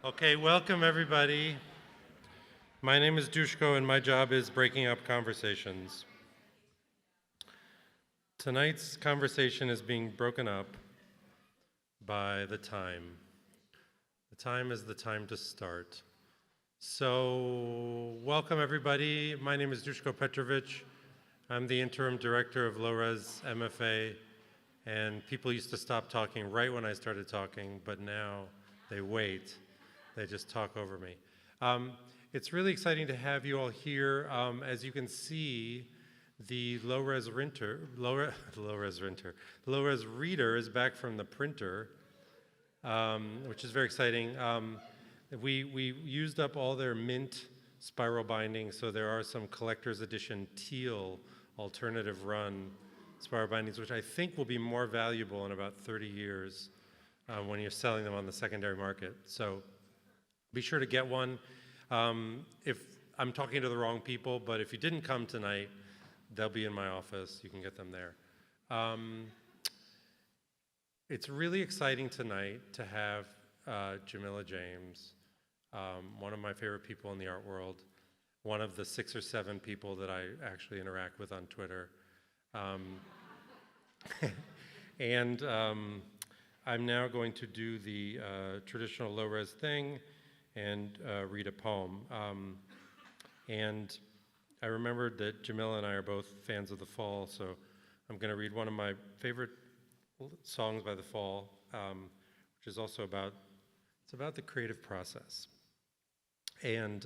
Okay, welcome everybody. My name is Dushko and my job is breaking up conversations. Tonight's conversation is being broken up by the time. The time is the time to start. So, welcome everybody. My name is Dushko Petrovic. I'm the interim director of low-res MFA, and people used to stop talking right when I started talking, but now they wait. They just talk over me. It's really exciting to have you all here. As you can see, the low-res reader is back from the printer, which is very exciting. We used up all their mint spiral bindings, so there are some collector's edition teal alternative run spiral bindings, which I think will be more valuable in about 30 years when you're selling them on the secondary market. So be sure to get one. If I'm talking to the wrong people, but if you didn't come tonight, they'll be in my office. You can get them there. It's really exciting tonight to have Jamillah James, one of my favorite people in the art world, one of the 6 or 7 people that I actually interact with on Twitter. And I'm now going to do the traditional low-res thing and read a poem. And I remembered that Jamillah and I are both fans of The Fall, so I'm going to read one of my favorite songs by The Fall, which is also about the creative process. And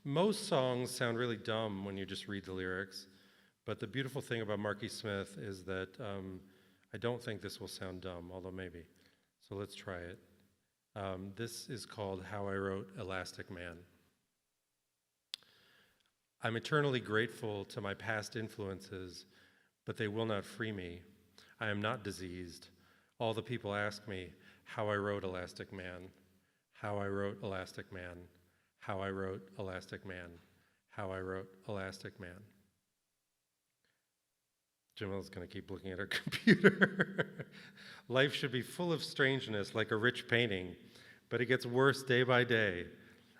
most songs sound really dumb when you just read the lyrics, but the beautiful thing about Marky Smith is that I don't think this will sound dumb, although maybe. So let's try it. This is called How I Wrote Elastic Man. I'm eternally grateful to my past influences, but they will not free me. I am not diseased. All the people ask me how I wrote Elastic Man, how I wrote Elastic Man, how I wrote Elastic Man, how I wrote Elastic Man. Jamil's going to keep looking at her computer. Life should be full of strangeness like a rich painting, but it gets worse day by day.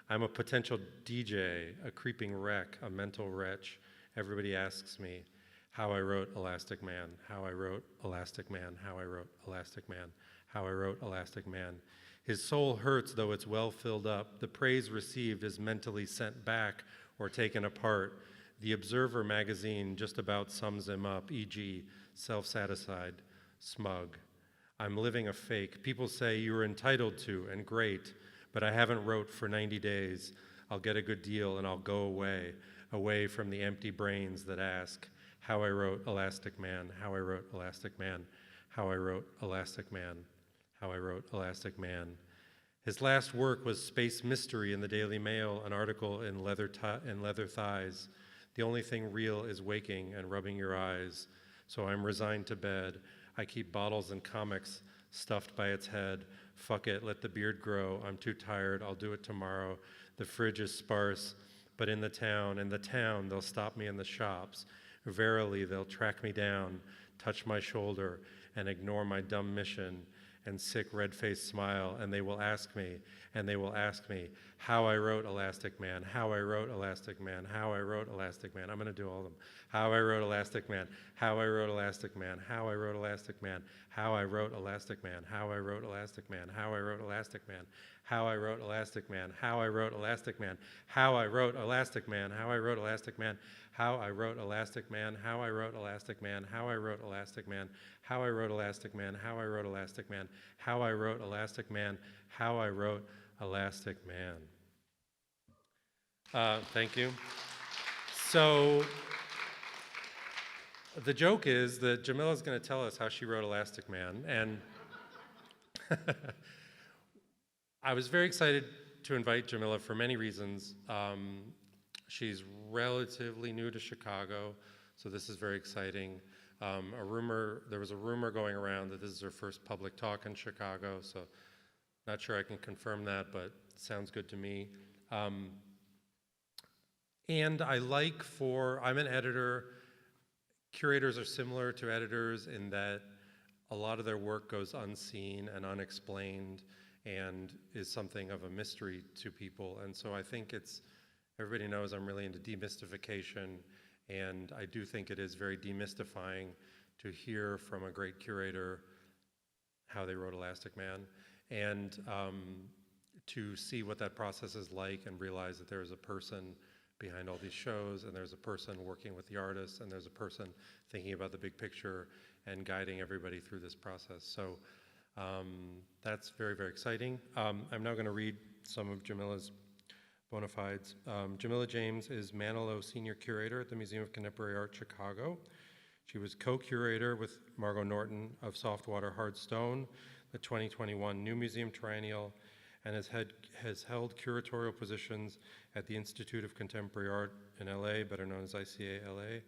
I'm a potential DJ, a creeping wreck, a mental wretch. Everybody asks me how I wrote Elastic Man, how I wrote Elastic Man, how I wrote Elastic Man, how I wrote Elastic Man. His soul hurts though it's well filled up. The praise received is mentally sent back or taken apart. The Observer magazine just about sums him up, e.g., self-satisfied, smug. I'm living a fake. People say you were entitled to and great, but I haven't wrote for 90 days. I'll get a good deal and I'll go away from the empty brains that ask how I wrote Elastic Man, how I wrote Elastic Man, how I wrote Elastic Man, how I wrote Elastic Man. His last work was Space Mystery in the Daily Mail, an article in leather thighs. The only thing real is waking and rubbing your eyes. So I'm resigned to bed. I keep bottles and comics stuffed by its head. Fuck it, let the beard grow. I'm too tired, I'll do it tomorrow. The fridge is sparse, but in the town, they'll stop me in the shops. Verily, they'll track me down, touch my shoulder, and ignore my dumb mission and sick red-faced smile, and they will ask me, how I wrote Elastic Man, how I wrote Elastic Man, how I wrote Elastic Man. I'm going to do all of them. How I wrote Elastic Man, how I wrote Elastic Man, how I wrote Elastic Man, how I wrote Elastic Man, how I wrote Elastic Man, how I wrote Elastic Man, how I wrote Elastic Man, how I wrote Elastic Man, how I wrote Elastic Man, how I wrote Elastic Man, how I wrote Elastic Man, how I wrote Elastic Man, how I wrote Elastic Man, how I wrote Elastic Man, how I wrote Elastic Man, how I wrote Elastic Man, how I wrote Elastic Man. Thank you. So the joke is that Jamillah is going to tell us how she wrote Elastic Man, and I was very excited to invite Jamillah for many reasons. She's relatively new to Chicago, so this is very exciting. There was a rumor going around that this is her first public talk in Chicago, so not sure I can confirm that, but it sounds good to me. And I'm an editor. Curators are similar to editors in that a lot of their work goes unseen and unexplained, and is something of a mystery to people. And so I think everybody knows I'm really into demystification, and I do think it is very demystifying to hear from a great curator how they wrote Elastic Man, and to see what that process is like and realize that there's a person behind all these shows, and there's a person working with the artists, and there's a person thinking about the big picture and guiding everybody through this process. So that's very, very exciting. I'm now going to read some of Jamillah's bona fides. Jamillah James is Manilow Senior Curator at the Museum of Contemporary Art, Chicago. She was co-curator with Margot Norton of Softwater Hard Stone, the 2021 New Museum Triennial, and has held curatorial positions at the Institute of Contemporary Art in LA, better known as ICA LA,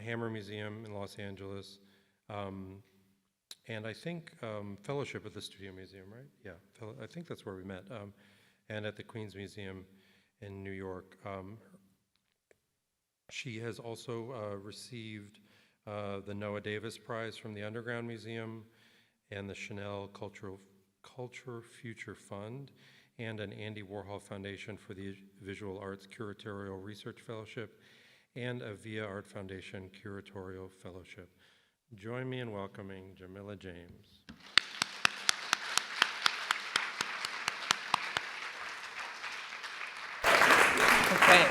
Hammer Museum in Los Angeles, and I think fellowship at the Studio Museum, right? Yeah, I think that's where we met, and at the Queens Museum in New York. She has also received the Noah Davis Prize from the Underground Museum and the Chanel Culture Future Fund, and an Andy Warhol Foundation for the Visual Arts Curatorial Research Fellowship, and a Via Art Foundation Curatorial Fellowship. Join me in welcoming Jamillah James. Okay,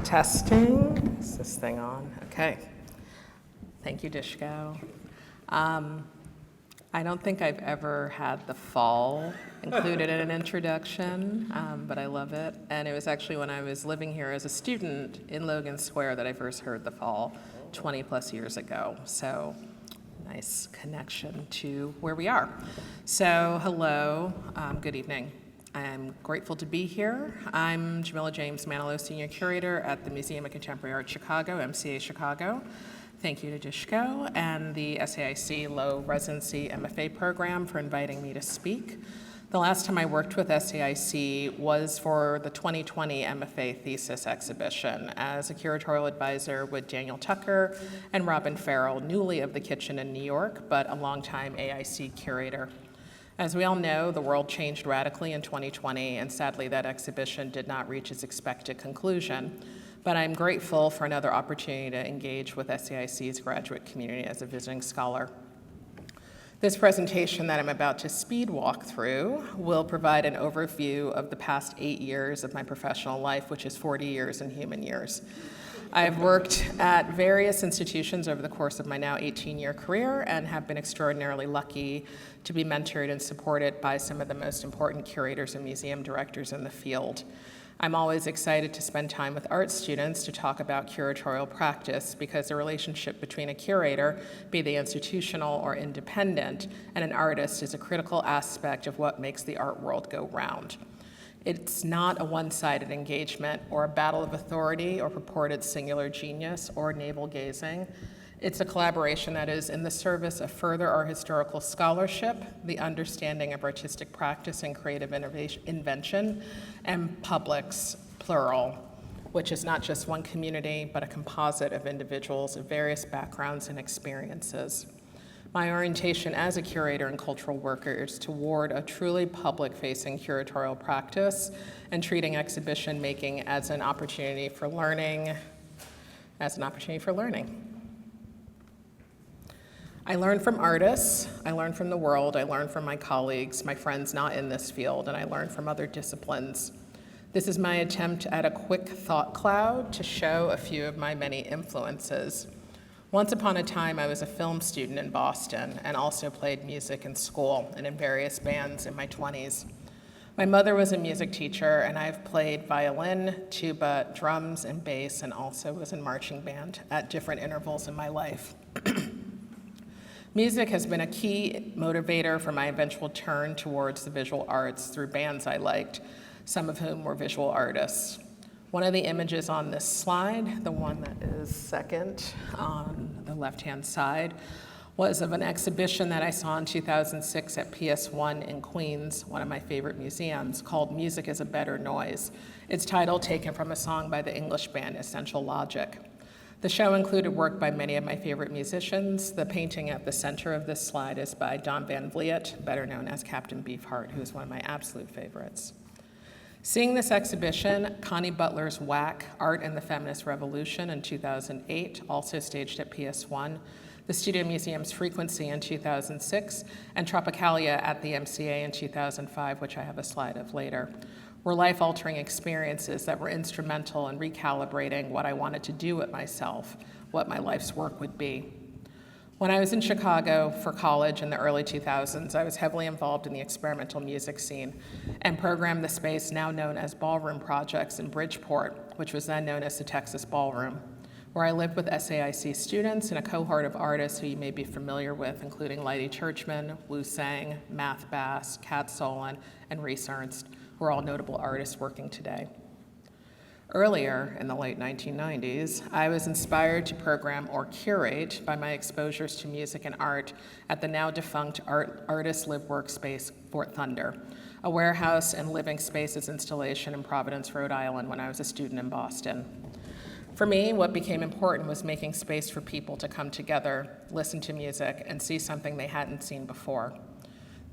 testing, is this thing on? Okay, thank you, Dishko. I don't think I've ever had the fall included in an introduction, but I love it. And it was actually when I was living here as a student in Logan Square that I first heard the fall 20 plus years ago. So nice connection to where we are. So hello, good evening. I'm grateful to be here. I'm Jamillah James Manilow, Senior Curator at the Museum of Contemporary Art Chicago, MCA Chicago. Thank you to Dishko and the SAIC Low Residency MFA program for inviting me to speak. The last time I worked with SAIC was for the 2020 MFA thesis exhibition as a curatorial advisor with Daniel Tucker and Robin Farrell, newly of the Kitchen in New York, but a longtime AIC curator. As we all know, the world changed radically in 2020, and sadly that exhibition did not reach its expected conclusion. But I'm grateful for another opportunity to engage with SAIC's graduate community as a visiting scholar. This presentation that I'm about to speed walk through will provide an overview of the past 8 years of my professional life, which is 40 years in human years. I've worked at various institutions over the course of my now 18-year career and have been extraordinarily lucky to be mentored and supported by some of the most important curators and museum directors in the field. I'm always excited to spend time with art students to talk about curatorial practice because the relationship between a curator, be they institutional or independent, and an artist is a critical aspect of what makes the art world go round. It's not a one-sided engagement or a battle of authority or purported singular genius or navel-gazing. It's a collaboration that is in the service of further art historical scholarship, the understanding of artistic practice and creative invention, and publics, plural, which is not just one community, but a composite of individuals of various backgrounds and experiences. My orientation as a curator and cultural worker is toward a truly public-facing curatorial practice and treating exhibition making as an opportunity for learning, I learn from artists, I learn from the world, I learn from my colleagues, my friends not in this field, and I learn from other disciplines. This is my attempt at a quick thought cloud to show a few of my many influences. Once upon a time, I was a film student in Boston and also played music in school and in various bands in my 20s. My mother was a music teacher, and I've played violin, tuba, drums, and bass, and also was in marching band at different intervals in my life. Music has been a key motivator for my eventual turn towards the visual arts through bands I liked, some of whom were visual artists. One of the images on this slide, the one that is second on the left-hand side, was of an exhibition that I saw in 2006 at PS1 in Queens, one of my favorite museums, called Music is a Better Noise. Its title taken from a song by the English band Essential Logic. The show included work by many of my favorite musicians. The painting at the center of this slide is by Don Van Vliet, better known as Captain Beefheart, who is one of my absolute favorites. Seeing this exhibition, Connie Butler's WAC, Art and the Feminist Revolution in 2008, also staged at PS1, the Studio Museum's Frequency in 2006, and Tropicalia at the MCA in 2005, which I have a slide of later, were life-altering experiences that were instrumental in recalibrating what I wanted to do with myself, what my life's work would be. When I was in Chicago for college in the early 2000s, I was heavily involved in the experimental music scene and programmed the space now known as Ballroom Projects in Bridgeport, which was then known as the Texas Ballroom, where I lived with SAIC students and a cohort of artists who you may be familiar with, including Leidy Churchman, Wu Sang, Math Bass, Kat Solon, and Reese Ernst, who are all notable artists working today. Earlier, in the late 1990s, I was inspired to program or curate by my exposures to music and art at the now defunct Artist Live Workspace Fort Thunder, a warehouse and living spaces installation in Providence, Rhode Island when I was a student in Boston. For me, what became important was making space for people to come together, listen to music, and see something they hadn't seen before.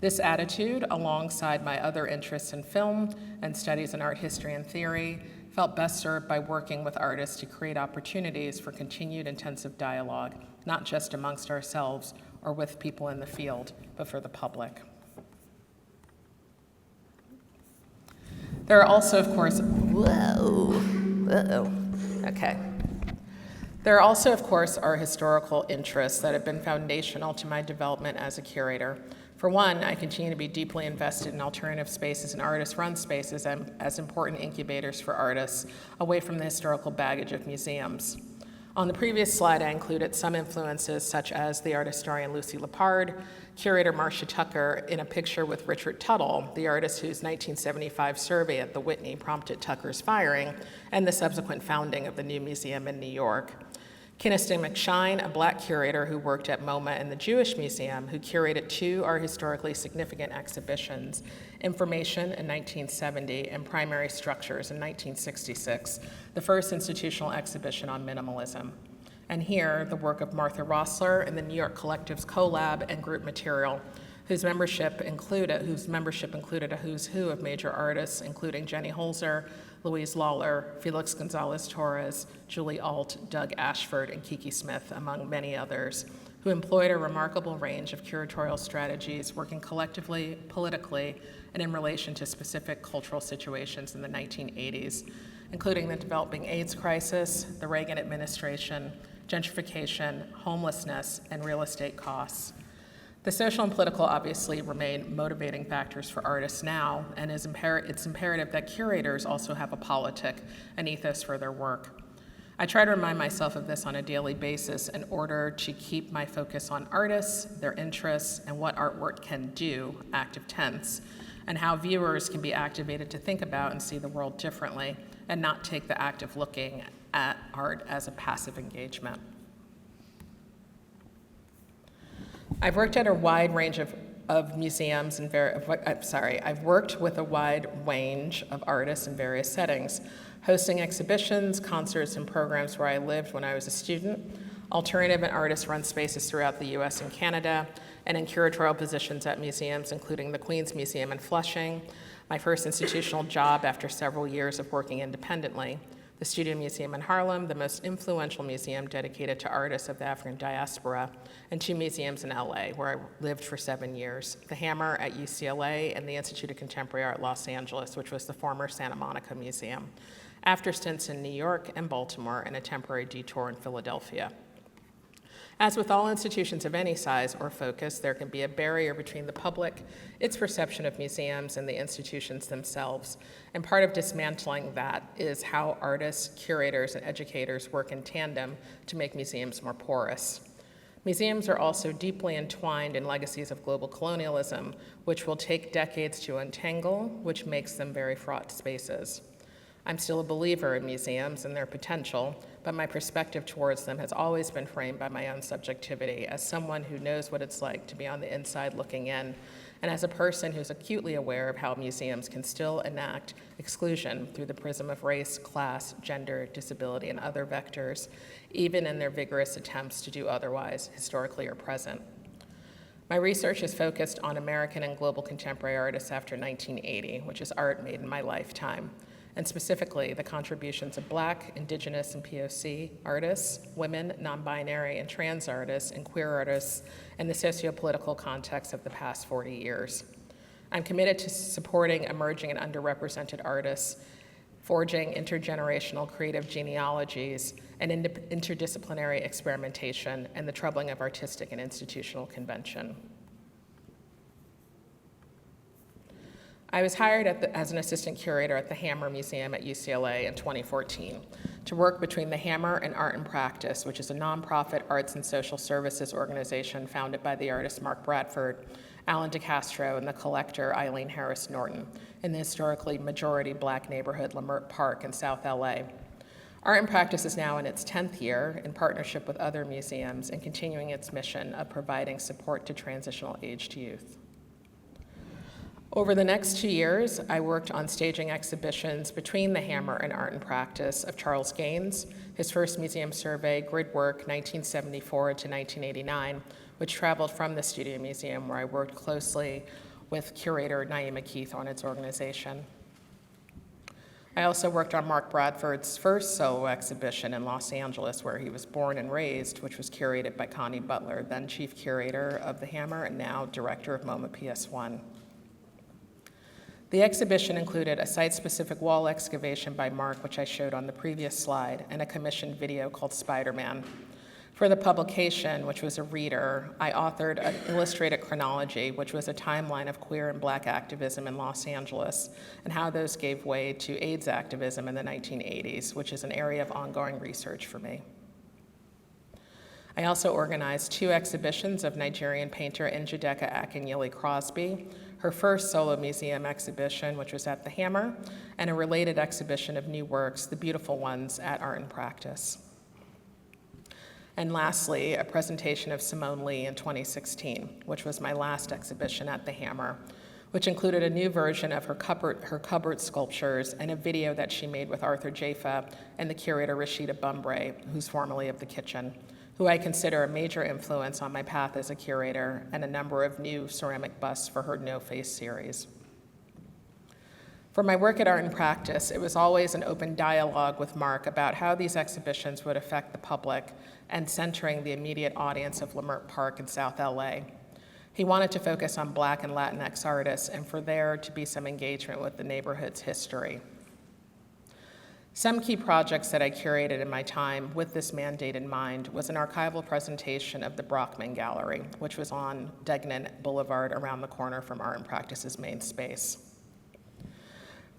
This attitude, alongside my other interests in film and studies in art history and theory, felt best served by working with artists to create opportunities for continued intensive dialogue, not just amongst ourselves or with people in the field, but for the public. There are also, of course, There are also, of course, our historical interests that have been foundational to my development as a curator. For one, I continue to be deeply invested in alternative spaces and artist-run spaces as important incubators for artists away from the historical baggage of museums. On the previous slide, I included some influences such as the art historian Lucy Lepard, curator Marcia Tucker in a picture with Richard Tuttle, the artist whose 1975 survey at the Whitney prompted Tucker's firing and the subsequent founding of the new museum in New York. Kiniston McShine, a Black curator who worked at MoMA and the Jewish Museum, who curated two art historically significant exhibitions, Information in 1970 and Primary Structures in 1966, the first institutional exhibition on minimalism. And here, the work of Martha Rossler and the New York Collective's Collab and Group Material, whose membership included a who's who of major artists, including Jenny Holzer, Louise Lawler, Felix Gonzalez-Torres, Julie Alt, Doug Ashford, and Kiki Smith, among many others, who employed a remarkable range of curatorial strategies, working collectively, politically, and in relation to specific cultural situations in the 1980s, including the developing AIDS crisis, the Reagan administration, gentrification, homelessness, and real estate costs. The social and political obviously remain motivating factors for artists now, and it's imperative that curators also have a politic, an ethos for their work. I try to remind myself of this on a daily basis in order to keep my focus on artists, their interests, and what artwork can do, active tense, and how viewers can be activated to think about and see the world differently, and not take the act of looking at art as a passive engagement. I've worked at a wide range of museums and I've worked with a wide range of artists in various settings, hosting exhibitions, concerts, and programs where I lived when I was a student, alternative and artist-run spaces throughout the US and Canada, and in curatorial positions at museums, including the Queens Museum in Flushing, my first institutional job after several years of working independently, the Studio Museum in Harlem, the most influential museum dedicated to artists of the African diaspora, and two museums in LA, where I lived for 7 years, the Hammer at UCLA and the Institute of Contemporary Art Los Angeles, which was the former Santa Monica Museum, after stints in New York and Baltimore and a temporary detour in Philadelphia. As with all institutions of any size or focus, there can be a barrier between the public, its perception of museums, and the institutions themselves. And part of dismantling that is how artists, curators, and educators work in tandem to make museums more porous. Museums are also deeply entwined in legacies of global colonialism, which will take decades to untangle, which makes them very fraught spaces. I'm still a believer in museums and their potential, but my perspective towards them has always been framed by my own subjectivity as someone who knows what it's like to be on the inside looking in, and as a person who's acutely aware of how museums can still enact exclusion through the prism of race, class, gender, disability, and other vectors, even in their vigorous attempts to do otherwise, historically or present. My research is focused on American and global contemporary artists after 1980, which is art made in my lifetime, and specifically the contributions of Black, Indigenous, and POC artists, women, non-binary, and trans artists, and queer artists in the socio-political context of the past 40 years. I'm committed to supporting emerging and underrepresented artists, forging intergenerational creative genealogies, and interdisciplinary experimentation, and the troubling of artistic and institutional convention. I was hired as an assistant curator at the Hammer Museum at UCLA in 2014 to work between the Hammer and Art and Practice, which is a nonprofit arts and social services organization founded by the artist Mark Bradford, Alan DeCastro, and the collector Eileen Harris Norton in the historically majority Black neighborhood Leimert Park in South LA. Art and Practice is now in its 10th year in partnership with other museums and continuing its mission of providing support to transitional aged youth. Over the next 2 years, I worked on staging exhibitions between the Hammer and Art and Practice of Charles Gaines, his first museum survey, Grid Work 1974 to 1989, which traveled from the Studio Museum where I worked closely with curator Naima Keith on its organization. I also worked on Mark Bradford's first solo exhibition in Los Angeles, where he was born and raised, which was curated by Connie Butler, then chief curator of the Hammer and now director of MoMA PS1. The exhibition included a site-specific wall excavation by Mark, which I showed on the previous slide, and a commissioned video called Spider-Man. For the publication, which was a reader, I authored an illustrated chronology, which was a timeline of queer and Black activism in Los Angeles and how those gave way to AIDS activism in the 1980s, which is an area of ongoing research for me. I also organized 2 exhibitions of Nigerian painter Njideka Akinyele Crosby, her first solo museum exhibition, which was at the Hammer, and a related exhibition of new works, The Beautiful Ones, at Art and Practice. And lastly, a presentation of Simone Lee in 2016, which was my last exhibition at the Hammer, which included a new version of her cupboard sculptures and a video that she made with Arthur Jaffa and the curator Rashida Bumbray, who's formerly of The Kitchen, who I consider a major influence on my path as a curator, and a number of new ceramic busts for her No Face series. For my work at Art and Practice, it was always an open dialogue with Mark about how these exhibitions would affect the public and centering the immediate audience of Leimert Park in South LA. He wanted to focus on Black and Latinx artists and for there to be some engagement with the neighborhood's history. Some key projects that I curated in my time with this mandate in mind was an archival presentation of the Brockman Gallery, which was on Degnan Boulevard around the corner from Art and Practice's main space.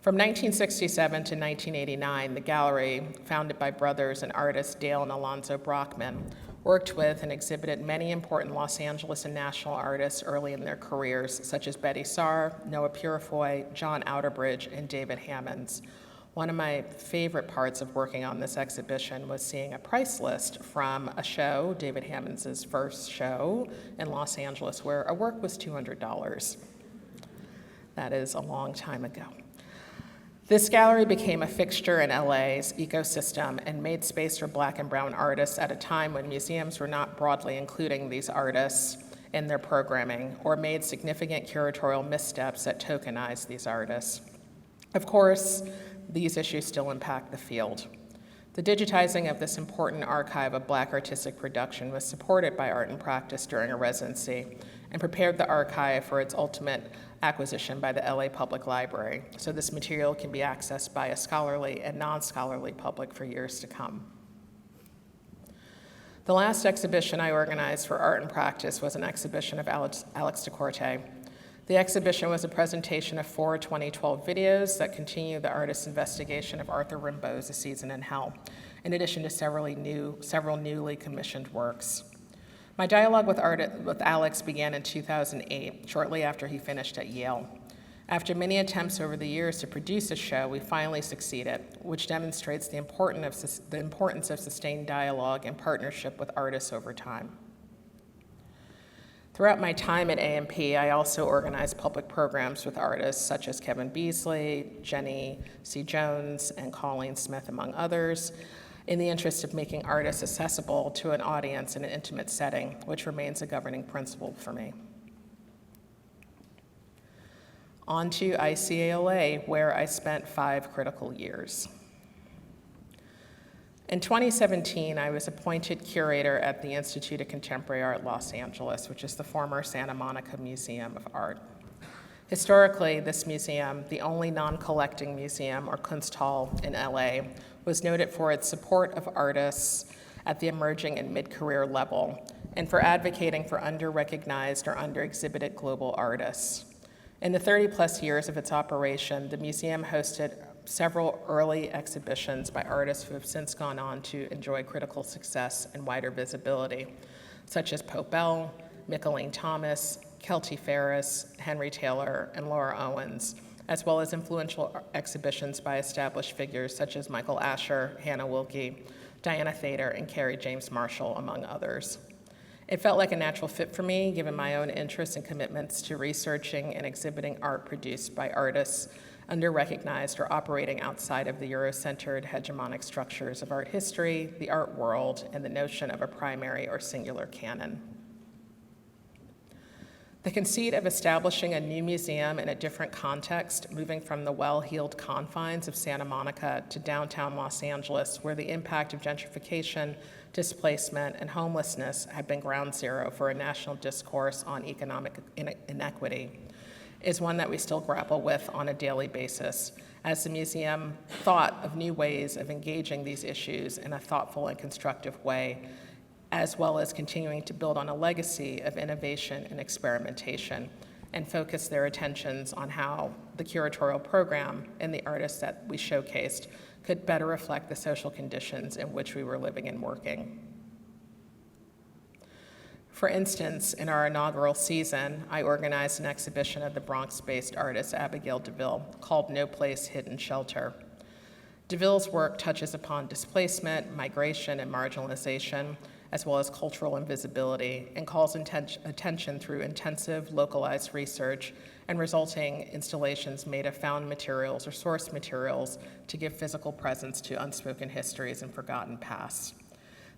From 1967 to 1989, the gallery, founded by brothers and artists Dale and Alonzo Brockman, worked with and exhibited many important Los Angeles and national artists early in their careers, such as Betty Saar, Noah Purifoy, John Outerbridge, and David Hammonds. One of my favorite parts of working on this exhibition was seeing a price list from a show, David Hammonds' first show in Los Angeles, where a work was $200. That is a long time ago. This gallery became a fixture in LA's ecosystem and made space for Black and brown artists at a time when museums were not broadly including these artists in their programming or made significant curatorial missteps that tokenized these artists. Of course, these issues still impact the field. The digitizing of this important archive of Black artistic production was supported by Art and Practice during a residency and prepared the archive for its ultimate acquisition by the LA Public Library, so this material can be accessed by a scholarly and non-scholarly public for years to come. The last exhibition I organized for Art and Practice was an exhibition of Alex DeCorte. The exhibition was a presentation of 4 2012 videos that continue the artist's investigation of Arthur Rimbaud's A Season in Hell, in addition to several newly commissioned works. My dialogue with Alex began in 2008, shortly after he finished at Yale. After many attempts over the years to produce a show, we finally succeeded, which demonstrates the importance of sustained dialogue and partnership with artists over time. Throughout my time at AMP, I also organized public programs with artists such as Kevin Beasley, Jenny C. Jones, and Colleen Smith, among others, in the interest of making artists accessible to an audience in an intimate setting, which remains a governing principle for me. On to ICALA, where I spent 5 critical years. In 2017, I was appointed curator at the Institute of Contemporary Art Los Angeles, which is the former Santa Monica Museum of Art. Historically, this museum, the only non-collecting museum or Kunsthalle in LA, was noted for its support of artists at the emerging and mid-career level, and for advocating for under-recognized or under-exhibited global artists. In the 30-plus years of its operation, the museum hosted several early exhibitions by artists who have since gone on to enjoy critical success and wider visibility, such as Pope Bell, Mickalene Thomas, Kelty Ferris, Henry Taylor, and Laura Owens, as well as influential exhibitions by established figures such as Michael Asher, Hannah Wilke, Diana Thader, and Carrie James Marshall, among others. It felt like a natural fit for me, given my own interests and commitments to researching and exhibiting art produced by artists under-recognized or operating outside of the Euro-centered hegemonic structures of art history, the art world, and the notion of a primary or singular canon. The conceit of establishing a new museum in a different context, moving from the well-heeled confines of Santa Monica to downtown Los Angeles, where the impact of gentrification, displacement, and homelessness had been ground zero for a national discourse on economic inequity, is one that we still grapple with on a daily basis, as the museum thought of new ways of engaging these issues in a thoughtful and constructive way, as well as continuing to build on a legacy of innovation and experimentation, and focus their attentions on how the curatorial program and the artists that we showcased could better reflect the social conditions in which we were living and working. For instance, in our inaugural season, I organized an exhibition of the Bronx-based artist Abigail DeVille called No Place Hidden Shelter. DeVille's work touches upon displacement, migration, and marginalization, as well as cultural invisibility, and calls attention through intensive, localized research and resulting installations made of found materials or source materials to give physical presence to unspoken histories and forgotten pasts.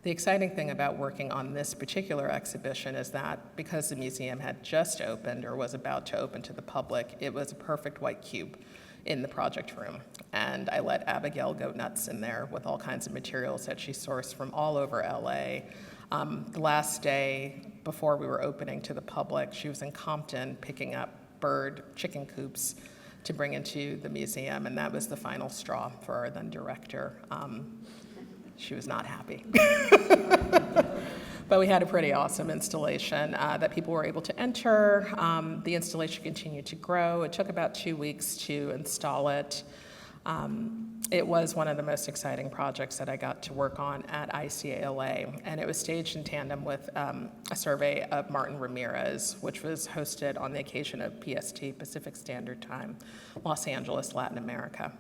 The exciting thing about working on this particular exhibition is that because the museum had just opened or was about to open to the public, it was a perfect white cube in the project room. And I let Abigail go nuts in there with all kinds of materials that she sourced from all over LA. The last day before we were opening to the public, she was in Compton picking up chicken coops to bring into the museum, and that was the final straw for our then director. She was not happy. But we had a pretty awesome installation that people were able to enter. The installation continued to grow. It took about 2 weeks to install it. It was one of the most exciting projects that I got to work on at ICALA, and it was staged in tandem with a survey of Martin Ramirez, which was hosted on the occasion of PST, Pacific Standard Time, Los Angeles, Latin America.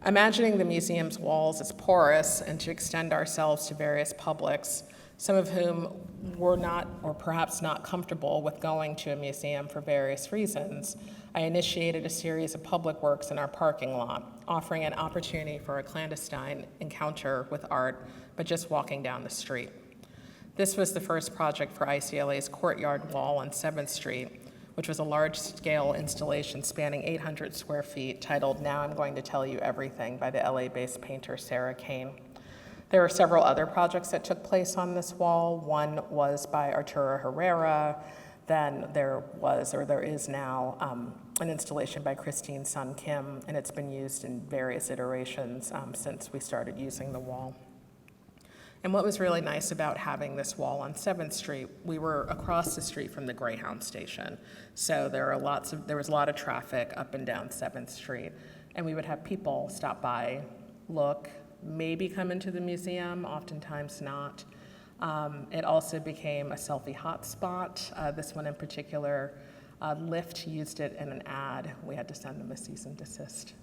Imagining the museum's walls as porous and to extend ourselves to various publics, some of whom were not or perhaps not comfortable with going to a museum for various reasons, I initiated a series of public works in our parking lot, offering an opportunity for a clandestine encounter with art, but just walking down the street. This was the first project for ICLA's courtyard wall on 7th Street, which was a large-scale installation spanning 800 square feet titled Now I'm Going to Tell You Everything by the LA-based painter Sarah Kane. There were several other projects that took place on this wall. One was by Arturo Herrera. Then there is now an installation by Christine Sun Kim, and it's been used in various iterations since we started using the wall. And what was really nice about having this wall on 7th Street, we were across the street from the Greyhound station. So there was a lot of traffic up and down 7th Street. And we would have people stop by, look, maybe come into the museum, oftentimes not. It also became a selfie hotspot. This one in particular Lyft used it in an ad. We had to send them a cease and desist.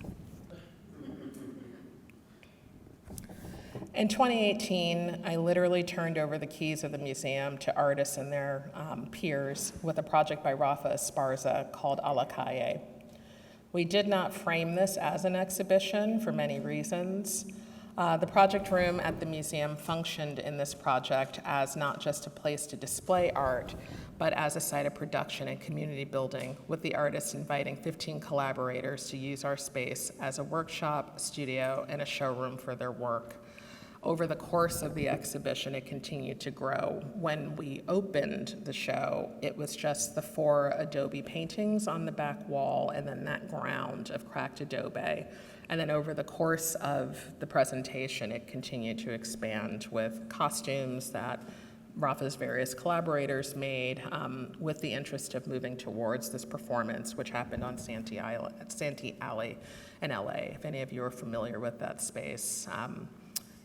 In 2018, I literally turned over the keys of the museum to artists and their peers with a project by Rafa Esparza called A La Calle. We did not frame this as an exhibition for many reasons. The project room at the museum functioned in this project as not just a place to display art, but as a site of production and community building, with the artists inviting 15 collaborators to use our space as a workshop, studio, and a showroom for their work. Over the course of the exhibition, it continued to grow. When we opened the show, it was just the 4 adobe paintings on the back wall and then that ground of cracked adobe. And then over the course of the presentation, it continued to expand with costumes that Rafa's various collaborators made with the interest of moving towards this performance, which happened on Santee Alley in LA, if any of you are familiar with that space.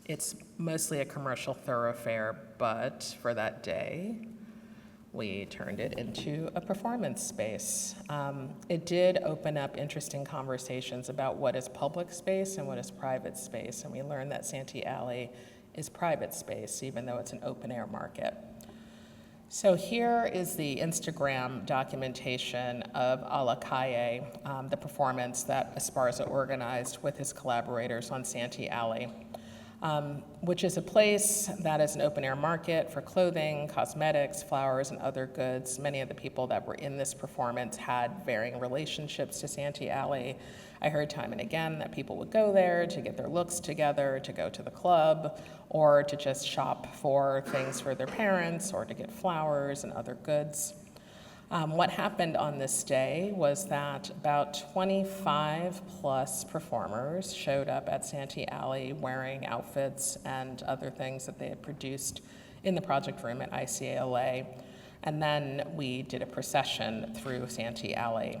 It's mostly a commercial thoroughfare, but for that day, we turned it into a performance space. It did open up interesting conversations about what is public space and what is private space, and we learned that Santee Alley is private space, even though it's an open-air market. So here is the Instagram documentation of A La Calle, the performance that Esparza organized with his collaborators on Santee Alley. Which is a place that is an open-air market for clothing, cosmetics, flowers, and other goods. Many of the people that were in this performance had varying relationships to Santee Alley. I heard time and again that people would go there to get their looks together, to go to the club, or to just shop for things for their parents, or to get flowers and other goods. What happened on this day was that about 25 plus performers showed up at Santee Alley wearing outfits and other things that they had produced in the project room at ICALA. And then we did a procession through Santee Alley.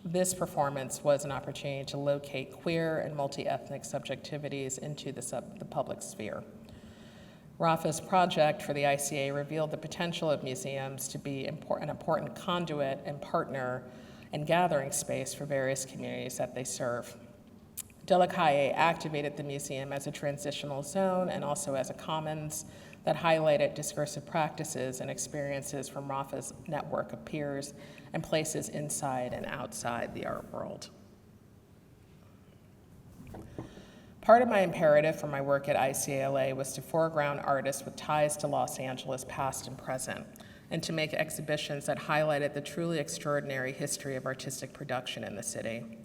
This performance was an opportunity to locate queer and multi-ethnic subjectivities into the public sphere. Rafa's project for the ICA revealed the potential of museums to be an important conduit and partner and gathering space for various communities that they serve. De La Calle activated the museum as a transitional zone and also as a commons that highlighted discursive practices and experiences from Rafa's network of peers and places inside and outside the art world. Part of my imperative for my work at ICALA was to foreground artists with ties to Los Angeles, past and present, and to make exhibitions that highlighted the truly extraordinary history of artistic production in the city.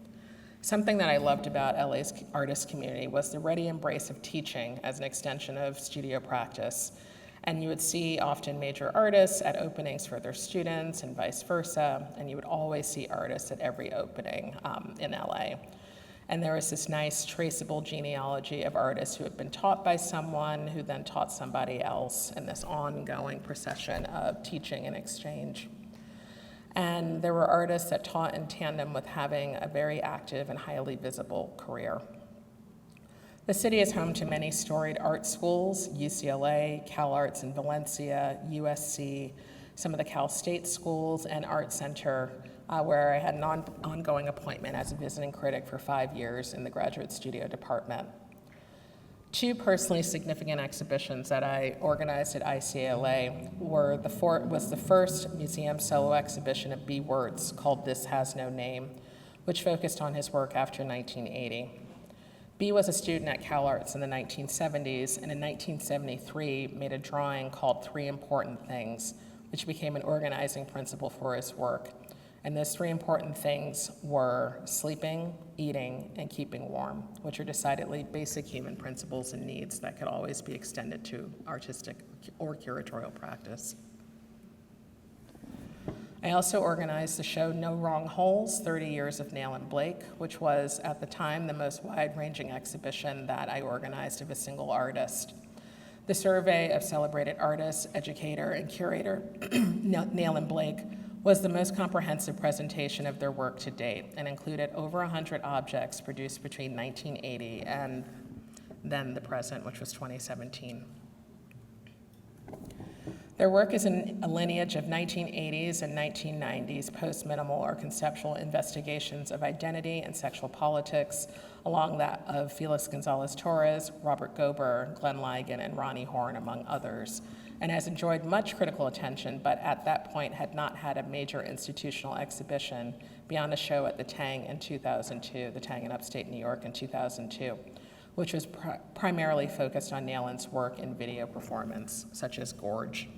Something that I loved about LA's artist community was the ready embrace of teaching as an extension of studio practice. And you would see often major artists at openings for their students and vice versa, and you would always see artists at every opening in LA. And there was this nice traceable genealogy of artists who had been taught by someone who then taught somebody else in this ongoing procession of teaching and exchange. And there were artists that taught in tandem with having a very active and highly visible career. The city is home to many storied art schools, UCLA, Cal Arts in Valencia, USC, some of the Cal State schools, and Art Center, where I had an ongoing appointment as a visiting critic for 5 years in the graduate studio department. 2 personally significant exhibitions that I organized at ICALA was the first museum solo exhibition of B. Wertz called This Has No Name, which focused on his work after 1980. B was a student at Cal Arts in the 1970s, and in 1973 made a drawing called 3 Important Things, which became an organizing principle for his work. And those 3 important things were sleeping, eating, and keeping warm, which are decidedly basic human principles and needs that could always be extended to artistic or curatorial practice. I also organized the show No Wrong Holes, 30 Years of Nail and Blake, which was, at the time, the most wide-ranging exhibition that I organized of a single artist. The survey of celebrated artists, educator, and curator Nail and Blake was the most comprehensive presentation of their work to date and included over 100 objects produced between 1980 and then the present, which was 2017. Their work is in a lineage of 1980s and 1990s post-minimal or conceptual investigations of identity and sexual politics, along that of Felix Gonzalez-Torres, Robert Gober, Glenn Ligon, and Ronnie Horn, among others, and has enjoyed much critical attention, but at that point had not had a major institutional exhibition beyond a show at the Tang in 2002, the Tang in upstate New York in 2002, which was primarily focused on Nayland's work in video performance, such as Gorge,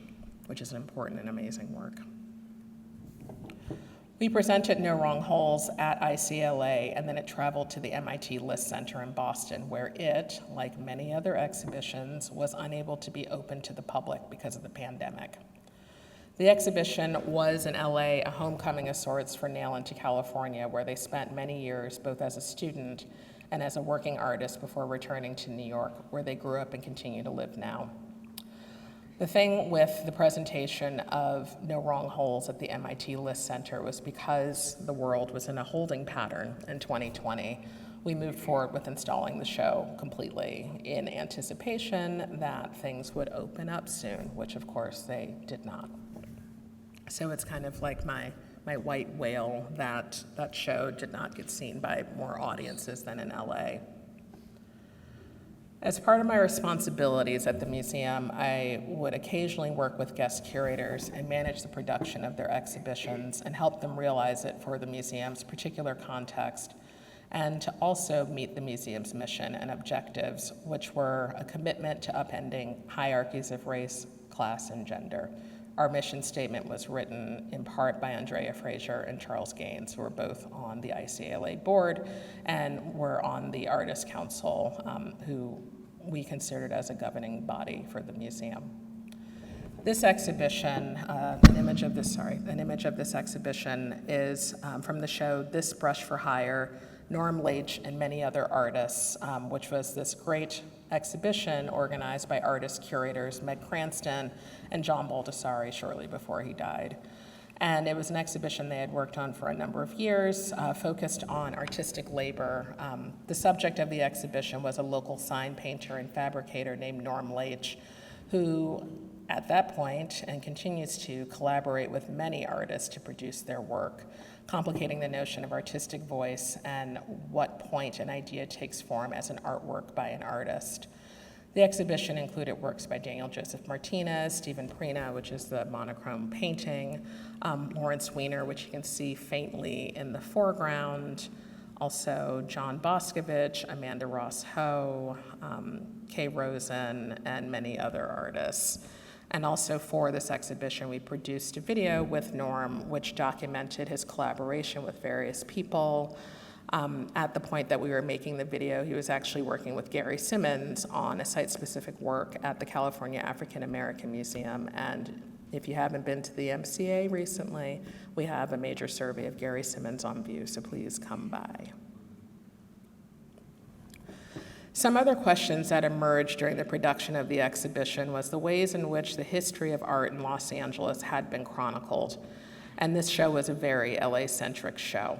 which is an important and amazing work. We presented No Wrong Holes at ICLA, and then it traveled to the MIT List Center in Boston, where it, like many other exhibitions, was unable to be open to the public because of the pandemic. The exhibition was in LA, a homecoming of sorts for Nayland to California, where they spent many years both as a student and as a working artist before returning to New York, where they grew up and continue to live now. The thing with the presentation of No Wrong Holes at the MIT List Center was because the world was in a holding pattern in 2020, we moved forward with installing the show completely in anticipation that things would open up soon, which of course they did not. So it's kind of like my white whale that show did not get seen by more audiences than in LA. As part of my responsibilities at the museum, I would occasionally work with guest curators and manage the production of their exhibitions and help them realize it for the museum's particular context, and to also meet the museum's mission and objectives, which were a commitment to upending hierarchies of race, class, and gender. Our mission statement was written in part by Andrea Fraser and Charles Gaines, who are both on the ICLA board and were on the Artists Council, who we considered as a governing body for the museum. This exhibition, an image of this exhibition is from the show This Brush for Hire, Norm Leach and many other artists, which was this great exhibition organized by artist curators Meg Cranston and John Baldessari shortly before he died. And it was an exhibition they had worked on for a number of years, focused on artistic labor. The subject of the exhibition was a local sign painter and fabricator named Norm Leach, who at that point and continues to collaborate with many artists to produce their work, complicating the notion of artistic voice and what point an idea takes form as an artwork by an artist. The exhibition included works by Daniel Joseph Martinez, Stephen Prina, which is the monochrome painting, Lawrence Weiner, which you can see faintly in the foreground, also John Boscovich, Amanda Ross Ho, Kay Rosen, and many other artists. And also for this exhibition, we produced a video with Norm, which documented his collaboration with various people. At the point that we were making the video, he was actually working with Gary Simmons on a site-specific work at the California African American Museum. And if you haven't been to the MCA recently, we have a major survey of Gary Simmons on view, so please come by. Some other questions that emerged during the production of the exhibition was the ways in which the history of art in Los Angeles had been chronicled, and this show was a very LA-centric show.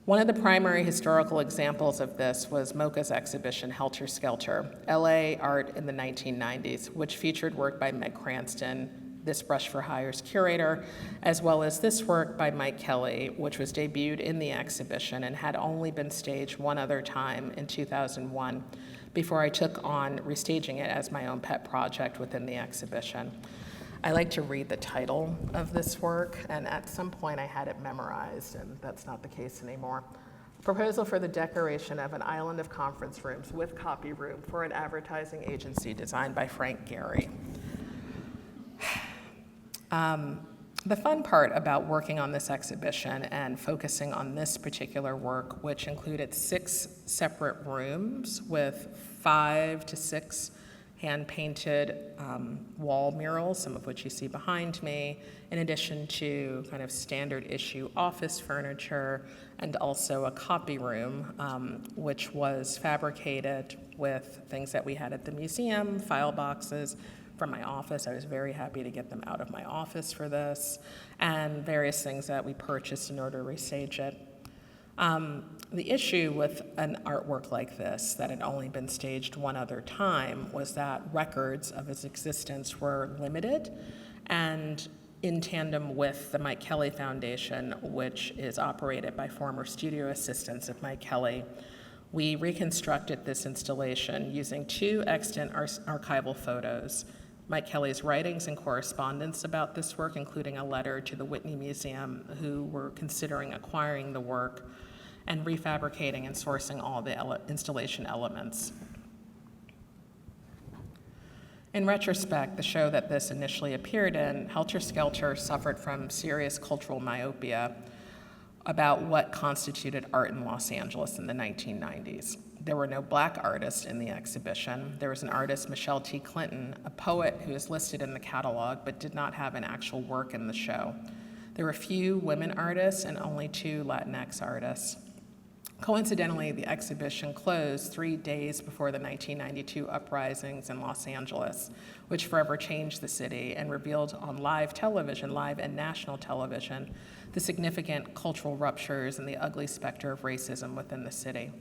One of the primary historical examples of this was Mocha's exhibition, Helter Skelter, LA Art in the 1990s, which featured work by Meg Cranston, This Brush for Hire's curator, as well as this work by Mike Kelly, which was debuted in the exhibition and had only been staged one other time in 2001 before I took on restaging it as my own pet project within the exhibition. I like to read the title of this work, and at some point I had it memorized, and that's not the case anymore. Proposal for the decoration of an island of conference rooms with copy room for an advertising agency designed by Frank Gehry. The fun part about working on this exhibition and focusing on this particular work, which included 6 separate rooms with 5 to 6 hand-painted wall murals, some of which you see behind me, in addition to kind of standard issue office furniture, and also a copy room, which was fabricated with things that we had at the museum, file boxes from my office. I was very happy to get them out of my office for this, and various things that we purchased in order to restage it. The issue with an artwork like this, that had only been staged one other time, was that records of its existence were limited, and in tandem with the Mike Kelly Foundation, which is operated by former studio assistants of Mike Kelly, we reconstructed this installation using two extant archival photos, Mike Kelly's writings and correspondence about this work, including a letter to the Whitney Museum, who were considering acquiring the work, and refabricating and sourcing all the installation elements. In retrospect, the show that this initially appeared in, Helter Skelter, suffered from serious cultural myopia about what constituted art in Los Angeles in the 1990s. There were no Black artists in the exhibition. There was an artist, Michelle T. Clinton, a poet who is listed in the catalog but did not have an actual work in the show. There were few women artists and only 2 Latinx artists. Coincidentally, the exhibition closed 3 days before the 1992 uprisings in Los Angeles, which forever changed the city and revealed on live television, live and national television, the significant cultural ruptures and the ugly specter of racism within the city.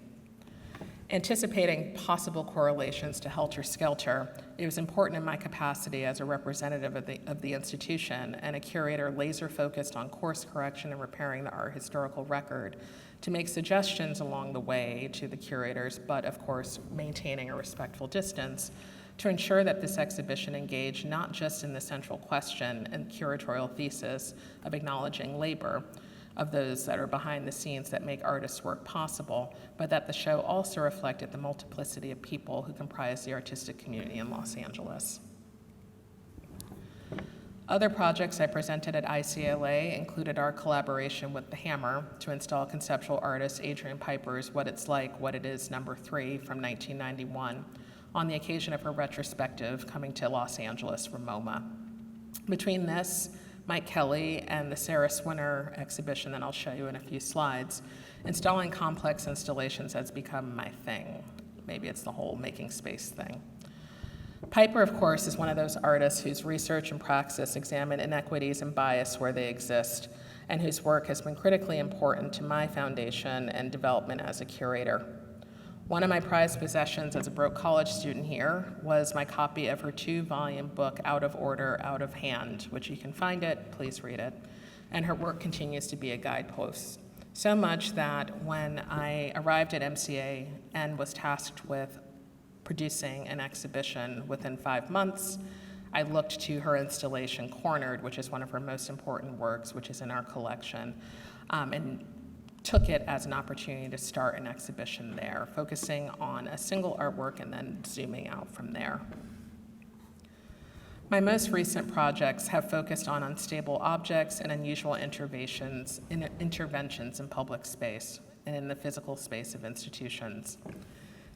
Anticipating possible correlations to Helter Skelter, it was important in my capacity as a representative of the institution and a curator laser-focused on course correction and repairing the art historical record to make suggestions along the way to the curators, but of course maintaining a respectful distance, to ensure that this exhibition engaged not just in the central question and curatorial thesis of acknowledging labor of those that are behind the scenes that make artists' work possible, but that the show also reflected the multiplicity of people who comprise the artistic community in Los Angeles. Other projects I presented at ICLA included our collaboration with The Hammer to install conceptual artist Adrian Piper's What It's Like, What It Is, #3 from 1991, on the occasion of her retrospective coming to Los Angeles from MoMA. Between this, Mike Kelly, and the Sarah Swinner exhibition that I'll show you in a few slides, installing complex installations has become my thing. Maybe it's the whole making space thing. Piper, of course, is one of those artists whose research and praxis examine inequities and bias where they exist, and whose work has been critically important to my foundation and development as a curator. One of my prized possessions as a broke college student here was my copy of her 2-volume book, Out of Order, Out of Hand, which you can find it, please read it. And her work continues to be a guidepost. So much that when I arrived at MCA and was tasked with producing an exhibition within 5 months, I looked to her installation, Cornered, which is one of her most important works, which is in our collection, and took it as an opportunity to start an exhibition there, focusing on a single artwork and then zooming out from there. My most recent projects have focused on unstable objects and unusual interventions in public space and in the physical space of institutions.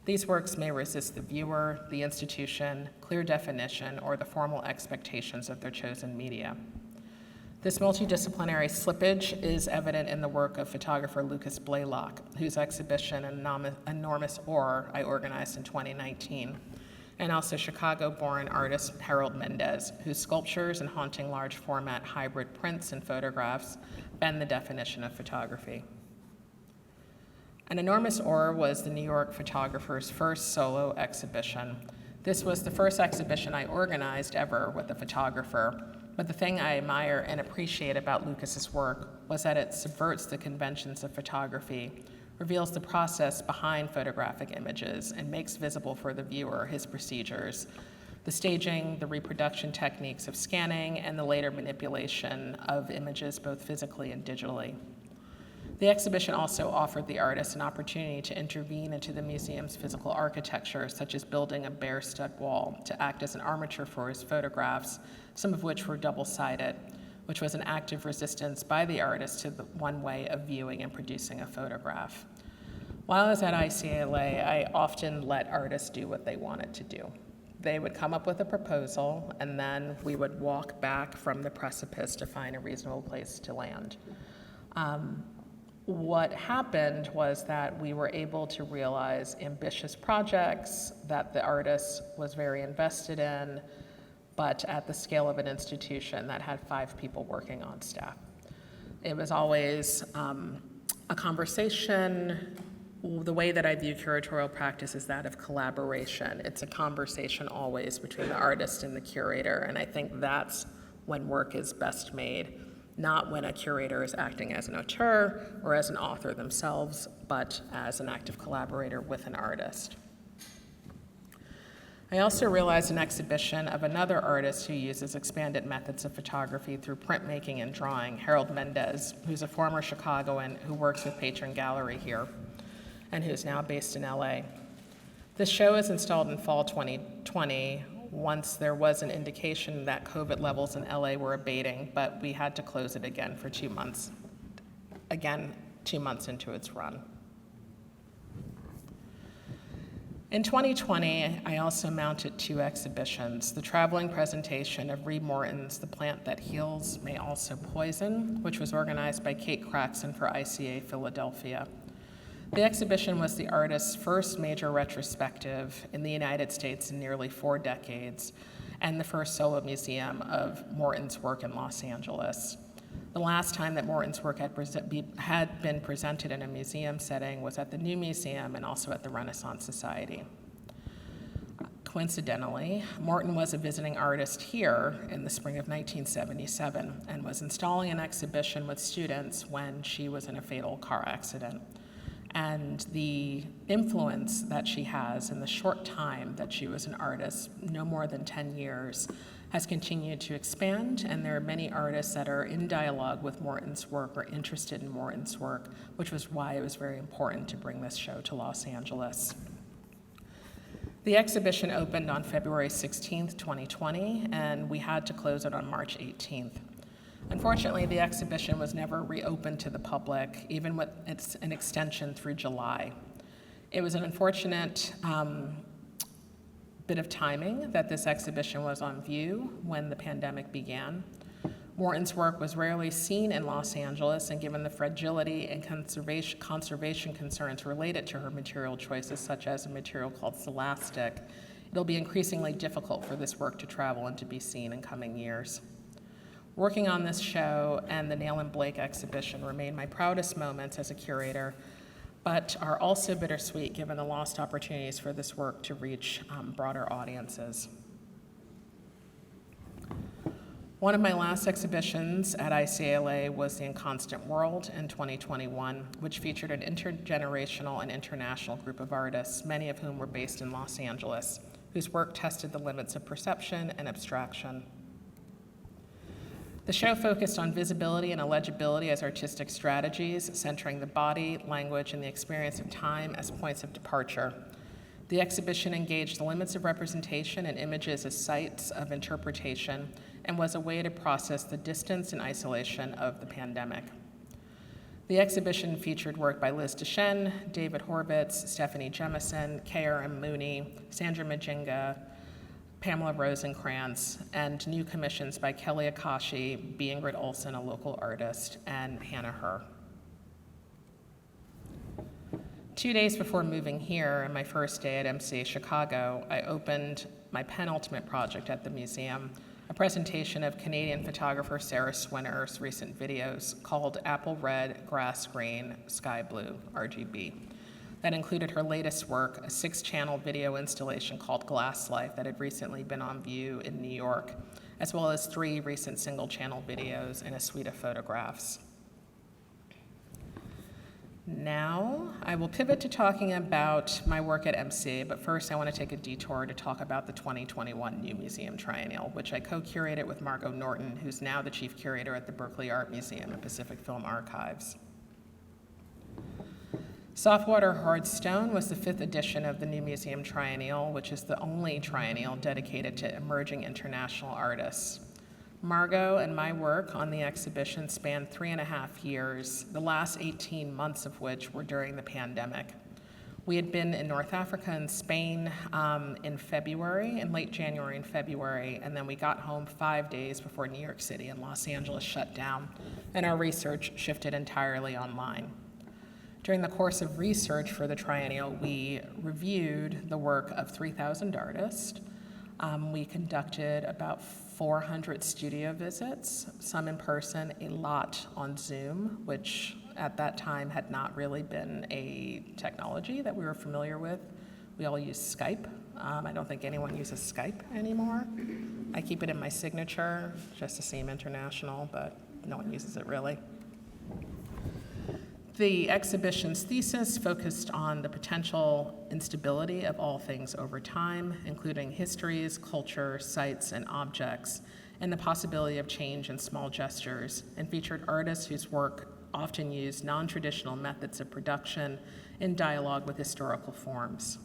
These works may resist the viewer, the institution, clear definition, or the formal expectations of their chosen media. This multidisciplinary slippage is evident in the work of photographer Lucas Blaylock, whose exhibition, Enormous Ore, I organized in 2019, and also Chicago-born artist Harold Mendez, whose sculptures and haunting large format hybrid prints and photographs bend the definition of photography. An Enormous Ore was the New York photographer's first solo exhibition. This was the first exhibition I organized ever with a photographer, but the thing I admire and appreciate about Lucas's work was that it subverts the conventions of photography, reveals the process behind photographic images, and makes visible for the viewer his procedures, the staging, the reproduction techniques of scanning, and the later manipulation of images both physically and digitally. The exhibition also offered the artist an opportunity to intervene into the museum's physical architecture, such as building a bare stud wall to act as an armature for his photographs, some of which were double-sided, which was an active resistance by the artist to the one way of viewing and producing a photograph. While I was at ICLA, I often let artists do what they wanted to do. They would come up with a proposal, and then we would walk back from the precipice to find a reasonable place to land. What happened was that we were able to realize ambitious projects that the artist was very invested in, but at the scale of an institution that had 5 people working on staff. It was always a conversation, the way that I view curatorial practice is that of collaboration. It's a conversation always between the artist and the curator, and I think that's when work is best made, not when a curator is acting as an auteur or as an author themselves, but as an active collaborator with an artist. I also realized an exhibition of another artist who uses expanded methods of photography through printmaking and drawing, Harold Mendez, who's a former Chicagoan who works with Patron Gallery here and who's now based in LA. This show is installed in fall 2020, once there was an indication that COVID levels in LA were abating, but we had to close it again for 2 months. Again, 2 months into its run. In 2020, I also mounted 2 exhibitions. The traveling presentation of Reed Morton's The Plant That Heals May Also Poison, which was organized by Kate Craxton for ICA Philadelphia. The exhibition was the artist's first major retrospective in the United States in nearly 4 decades, and the first solo museum of Morton's work in Los Angeles. The last time that Morton's work had been presented in a museum setting was at the New Museum and also at the Renaissance Society. Coincidentally, Morton was a visiting artist here in the spring of 1977 and was installing an exhibition with students when she was in a fatal car accident. And the influence that she has in the short time that she was an artist, no more than 10 years, has continued to expand, and there are many artists that are in dialogue with Morton's work or interested in Morton's work, which was why it was very important to bring this show to Los Angeles. The exhibition opened on February 16th, 2020, and we had to close it on March 18th. Unfortunately, the exhibition was never reopened to the public, even with an extension through July. It was an unfortunate bit of timing that this exhibition was on view when the pandemic began. Morton's work was rarely seen in Los Angeles, and given the fragility and conservation concerns related to her material choices, such as a material called celastic, it'll be increasingly difficult for this work to travel and to be seen in coming years. Working on this show and the Nail and Blake exhibition remain my proudest moments as a curator, but are also bittersweet given the lost opportunities for this work to reach broader audiences. One of my last exhibitions at ICLA was The Inconstant World in 2021, which featured an intergenerational and international group of artists, many of whom were based in Los Angeles, whose work tested the limits of perception and abstraction. The show focused on visibility and illegibility as artistic strategies, centering the body, language, and the experience of time as points of departure. The exhibition engaged the limits of representation and images as sites of interpretation and was a way to process the distance and isolation of the pandemic. The exhibition featured work by Liz Deschênes, David Horvitz, Stephanie Jemison, K.R.M. Mooney, Sandra Majinga, Pamela Rosenkrantz, and new commissions by Kelly Akashi, B. Ingrid Olsen, a local artist, and Hannah Herr. 2 days before moving here, and my first day at MCA Chicago, I opened my penultimate project at the museum, a presentation of Canadian photographer Sarah Swinner's recent videos called Apple Red, Grass Green, Sky Blue, RGB. That included her latest work, a 6-channel video installation called Glass Life that had recently been on view in New York, as well as 3 recent single-channel videos and a suite of photographs. Now, I will pivot to talking about my work at MCA, but first I want to take a detour to talk about the 2021 New Museum Triennial, which I co-curated with Margot Norton, who's now the chief curator at the Berkeley Art Museum and Pacific Film Archives. Softwater Hard Stone was the 5th edition of the New Museum Triennial, which is the only triennial dedicated to emerging international artists. Margot and my work on the exhibition spanned 3.5 years, the last 18 months of which were during the pandemic. We had been in North Africa and Spain in February, in late January and February, and then we got home 5 days before New York City and Los Angeles shut down, and our research shifted entirely online. During the course of research for the triennial, we reviewed the work of 3,000 artists. We conducted about 400 studio visits, some in person, a lot on Zoom, which at that time had not really been a technology that we were familiar with. We all use Skype. I don't think anyone uses Skype anymore. I keep it in my signature just to seem international, but no one uses it really. The exhibition's thesis focused on the potential instability of all things over time, including histories, culture, sites, and objects, and the possibility of change in small gestures, and featured artists whose work often used non-traditional methods of production in dialogue with historical forms.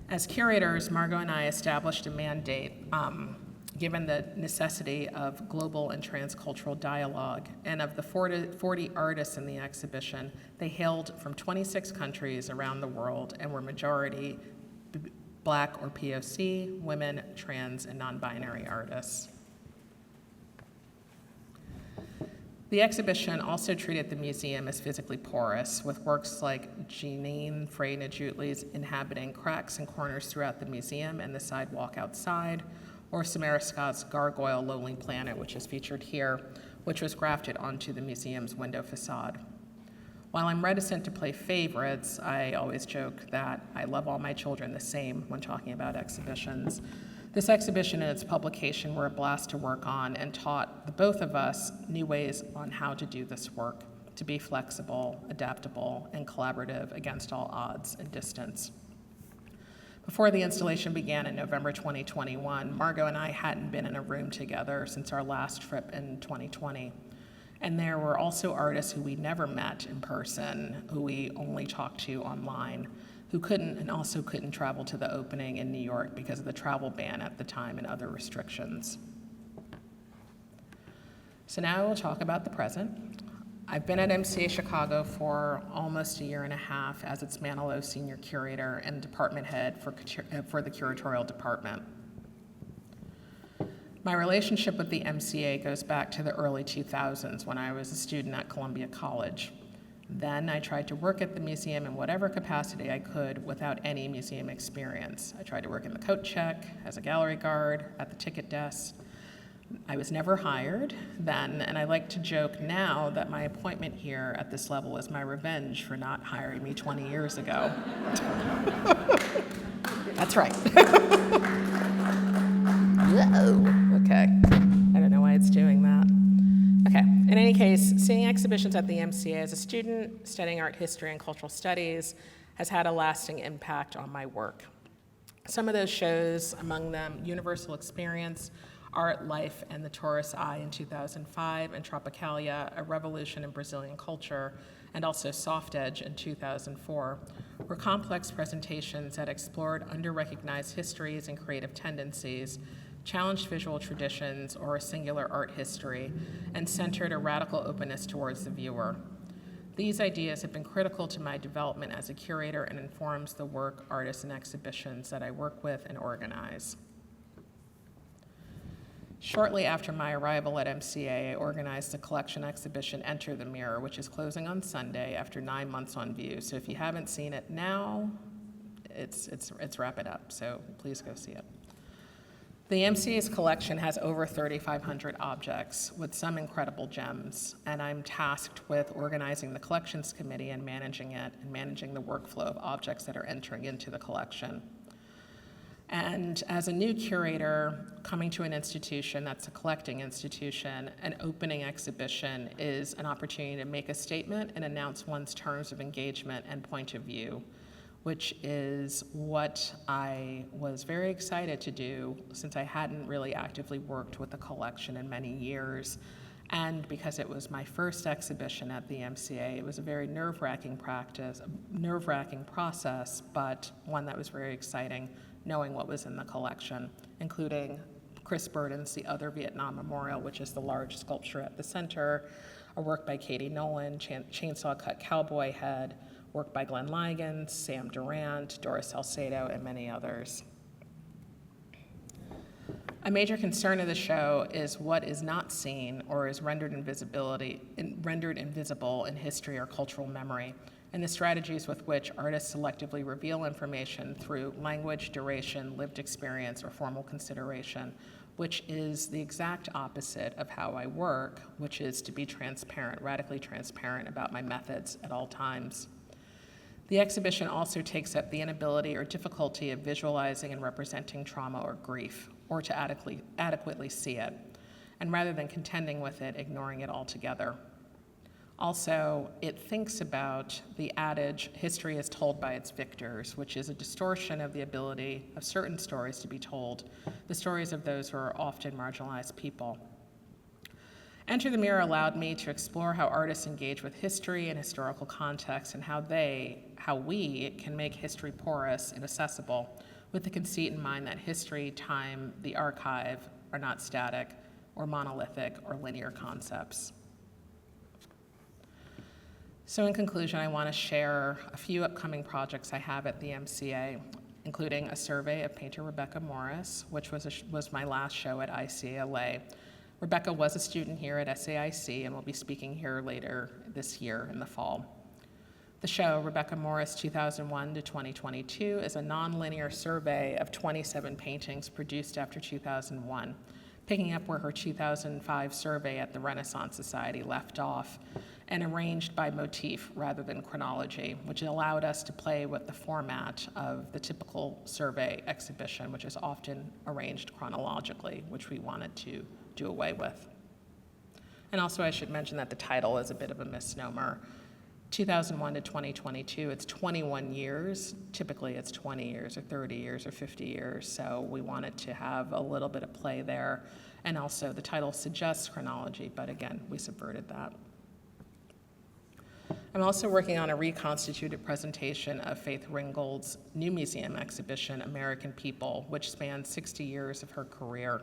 As curators, Margot and I established a mandate given the necessity of global and transcultural dialogue. And of the 40 artists in the exhibition, they hailed from 26 countries around the world and were majority Black or POC, women, trans, and non-binary artists. The exhibition also treated the museum as physically porous, with works like Jeanine Frey Najutli's inhabiting cracks and corners throughout the museum and the sidewalk outside, or Samara Scott's Gargoyle Lonely Planet, which is featured here, which was grafted onto the museum's window facade. While I'm reticent to play favorites, I always joke that I love all my children the same when talking about exhibitions. This exhibition and its publication were a blast to work on and taught the both of us new ways on how to do this work, to be flexible, adaptable, and collaborative against all odds and distance. Before the installation began in November 2021, Margot and I hadn't been in a room together since our last trip in 2020. And there were also artists who we never met in person, who we only talked to online, who couldn't travel to the opening in New York because of the travel ban at the time and other restrictions. So now we'll talk about the present. I've been at MCA Chicago for almost a year and a half as its Manilow Senior Curator and Department Head for the Curatorial Department. My relationship with the MCA goes back to the early 2000s when I was a student at Columbia College. Then I tried to work at the museum in whatever capacity I could without any museum experience. I tried to work in the coat check, as a gallery guard, at the ticket desk. I was never hired then, and I like to joke now that my appointment here at this level is my revenge for not hiring me 20 years ago. That's right. Okay, I don't know why it's doing that. Okay, in any case, seeing exhibitions at the MCA as a student, studying art history and cultural studies, has had a lasting impact on my work. Some of those shows, among them Universal Experience, Art, Life, and the Taurus Eye in 2005, and Tropicalia, A Revolution in Brazilian Culture, and also Soft Edge in 2004, were complex presentations that explored under-recognized histories and creative tendencies, challenged visual traditions or a singular art history, and centered a radical openness towards the viewer. These ideas have been critical to my development as a curator and informs the work, artists, and exhibitions that I work with and organize. Shortly after my arrival at MCA, I organized the collection exhibition Enter the Mirror, which is closing on Sunday after 9 months on view. So if you haven't seen it now, it's wrapping up, so please go see it. The MCA's collection has over 3,500 objects with some incredible gems, and I'm tasked with organizing the collections committee and managing it and managing the workflow of objects that are entering into the collection. And as a new curator coming to an institution that's a collecting institution, an opening exhibition is an opportunity to make a statement and announce one's terms of engagement and point of view, which is what I was very excited to do since I hadn't really actively worked with the collection in many years. And because it was my first exhibition at the MCA, it was a very nerve-wracking process, but one that was very exciting, knowing what was in the collection, including Chris Burden's The Other Vietnam Memorial, which is the large sculpture at the center, a work by Katie Nolan, chainsaw-cut cowboy head, work by Glenn Ligon, Sam Durant, Doris Salcedo, and many others. A major concern of the show is what is not seen or is rendered invisible in history or cultural memory, and the strategies with which artists selectively reveal information through language, duration, lived experience, or formal consideration, which is the exact opposite of how I work, which is to be transparent, radically transparent about my methods at all times. The exhibition also takes up the inability or difficulty of visualizing and representing trauma or grief, or to adequately see it, and rather than contending with it, ignoring it altogether. Also, it thinks about the adage, history is told by its victors, which is a distortion of the ability of certain stories to be told, the stories of those who are often marginalized people. Enter the Mirror allowed me to explore how artists engage with history and historical context and how we can make history porous and accessible, with the conceit in mind that history, time, the archive are not static or monolithic or linear concepts. So in conclusion, I want to share a few upcoming projects I have at the MCA, including a survey of painter Rebecca Morris, which was my last show at ICLA. Rebecca was a student here at SAIC and will be speaking here later this year in the fall. The show, Rebecca Morris 2001 to 2022, is a nonlinear survey of 27 paintings produced after 2001, picking up where her 2005 survey at the Renaissance Society left off, and arranged by motif rather than chronology, which allowed us to play with the format of the typical survey exhibition, which is often arranged chronologically, which we wanted to do away with. And also I should mention that the title is a bit of a misnomer. 2001 to 2022, it's 21 years. Typically it's 20 years or 30 years or 50 years, so we wanted to have a little bit of play there. And also the title suggests chronology, but again, we subverted that. I'm also working on a reconstituted presentation of Faith Ringgold's new museum exhibition, American People, which spans 60 years of her career.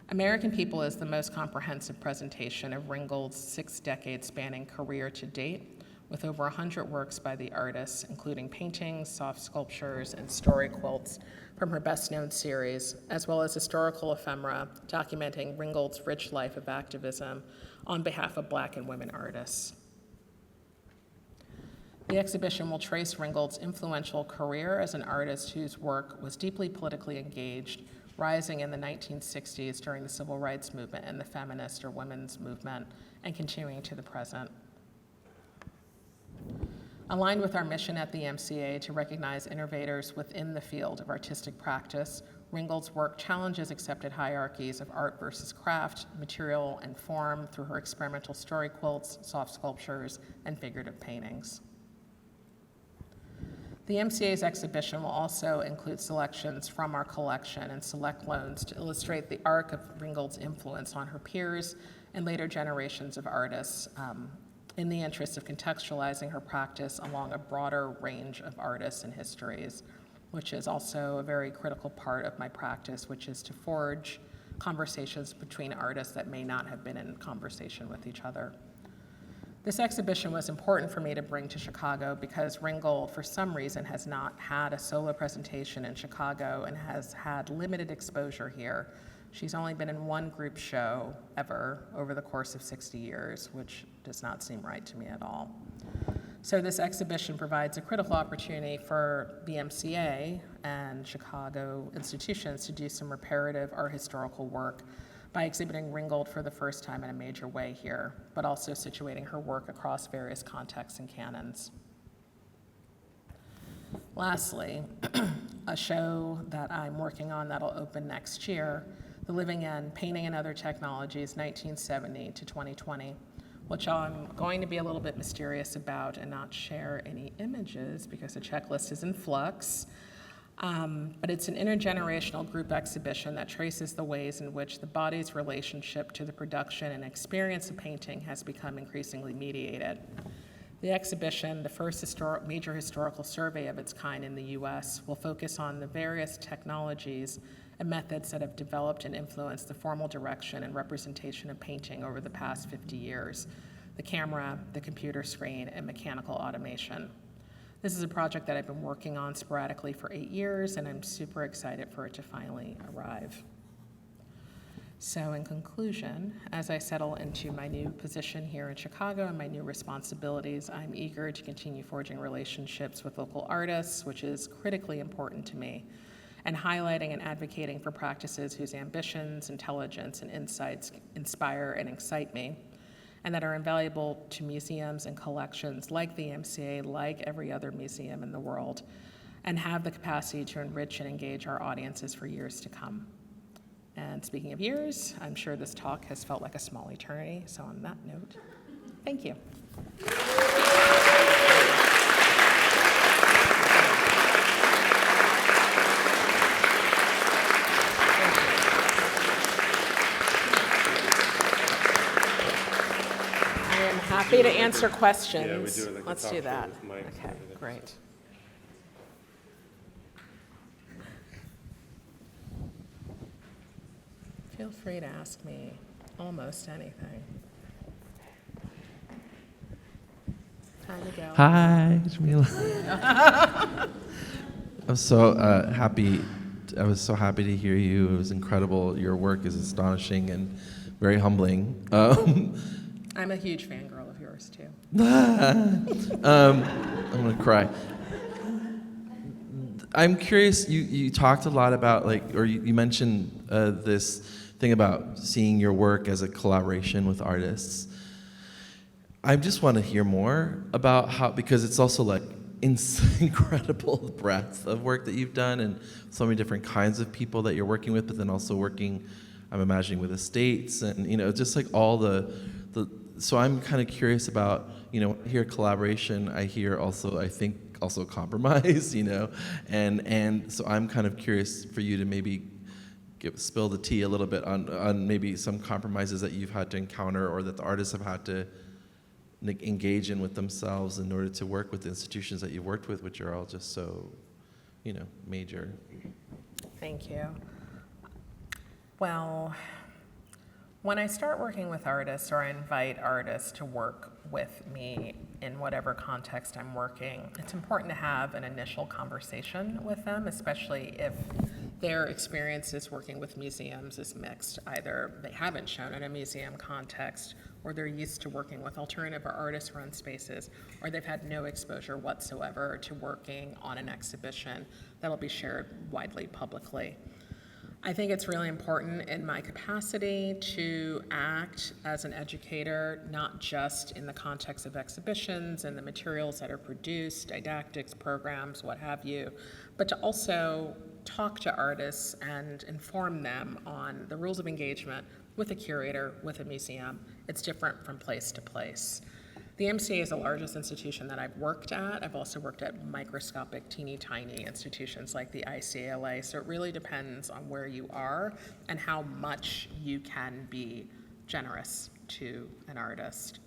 American People is the most comprehensive presentation of Ringgold's 6-decade spanning career to date, with over 100 works by the artist, including paintings, soft sculptures, and story quilts from her best-known series, as well as historical ephemera documenting Ringgold's rich life of activism on behalf of Black and women artists. The exhibition will trace Ringgold's influential career as an artist whose work was deeply politically engaged, rising in the 1960s during the civil rights movement and the feminist or women's movement, and continuing to the present. Aligned with our mission at the MCA to recognize innovators within the field of artistic practice, Ringgold's work challenges accepted hierarchies of art versus craft, material and form through her experimental story quilts, soft sculptures, and figurative paintings. The MCA's exhibition will also include selections from our collection and select loans to illustrate the arc of Ringgold's influence on her peers and later generations of artists, in the interest of contextualizing her practice along a broader range of artists and histories, which is also a very critical part of my practice, which is to forge conversations between artists that may not have been in conversation with each other. This exhibition was important for me to bring to Chicago because Ringgold, for some reason, has not had a solo presentation in Chicago and has had limited exposure here. She's only been in one group show ever over the course of 60 years, which does not seem right to me at all. So this exhibition provides a critical opportunity for the MCA and Chicago institutions to do some reparative art historical work by exhibiting Ringgold for the first time in a major way here, but also situating her work across various contexts and canons. Lastly, a show that I'm working on that'll open next year, The Living End, Painting and Other Technologies, 1970 to 2020, which I'm going to be a little bit mysterious about and not share any images because the checklist is in flux. But it's an intergenerational group exhibition that traces the ways in which the body's relationship to the production and experience of painting has become increasingly mediated. The exhibition, the first major historical survey of its kind in the US, will focus on the various technologies and methods that have developed and influenced the formal direction and representation of painting over the past 50 years: the camera, the computer screen, and mechanical automation. This is a project that I've been working on sporadically for 8 years, and I'm super excited for it to finally arrive. So in conclusion, as I settle into my new position here in Chicago and my new responsibilities, I'm eager to continue forging relationships with local artists, which is critically important to me, and highlighting and advocating for practices whose ambitions, intelligence, and insights inspire and excite me, and that are invaluable to museums and collections like the MCA, like every other museum in the world, and have the capacity to enrich and engage our audiences for years to come. And speaking of years, I'm sure this talk has felt like a small eternity, so on that note, thank you. I am happy to answer questions. Yeah, we do it like a Let's talk do show that. with mics and Okay, everything. great. Feel free to ask me almost anything. Time to go. Hi, Jamillah. I'm so happy. I was so happy to hear you. It was incredible. Your work is astonishing and very humbling. I'm a huge fangirl of yours, too. I'm gonna cry. I'm curious. You talked a lot about you mentioned this thing about seeing your work as a collaboration with artists. I just want to hear more about how, because it's also like incredible breadth of work that you've done and so many different kinds of people that you're working with, but then also working, I'm imagining, with estates and, just like all the so I'm kind of curious about, when I hear collaboration, I hear also, I think, also compromise, and so I'm kind of curious for you to maybe spill the tea a little bit on maybe some compromises that you've had to encounter or that the artists have had to engage in with themselves in order to work with the institutions that you've worked with, which are all just so, major. Thank you. Well, when I start working with artists or I invite artists to work with me in whatever context I'm working, it's important to have an initial conversation with them, especially if their experiences working with museums is mixed. Either they haven't shown in a museum context, or they're used to working with alternative or artist-run spaces, or they've had no exposure whatsoever to working on an exhibition that'll be shared widely publicly. I think it's really important in my capacity to act as an educator, not just in the context of exhibitions and the materials that are produced, didactics, programs, what have you, but to also talk to artists and inform them on the rules of engagement with a curator, with a museum. It's different from place to place. The MCA is the largest institution that I've worked at. I've also worked at microscopic, teeny tiny institutions like the ICALA, so it really depends on where you are and how much you can be generous to an artist.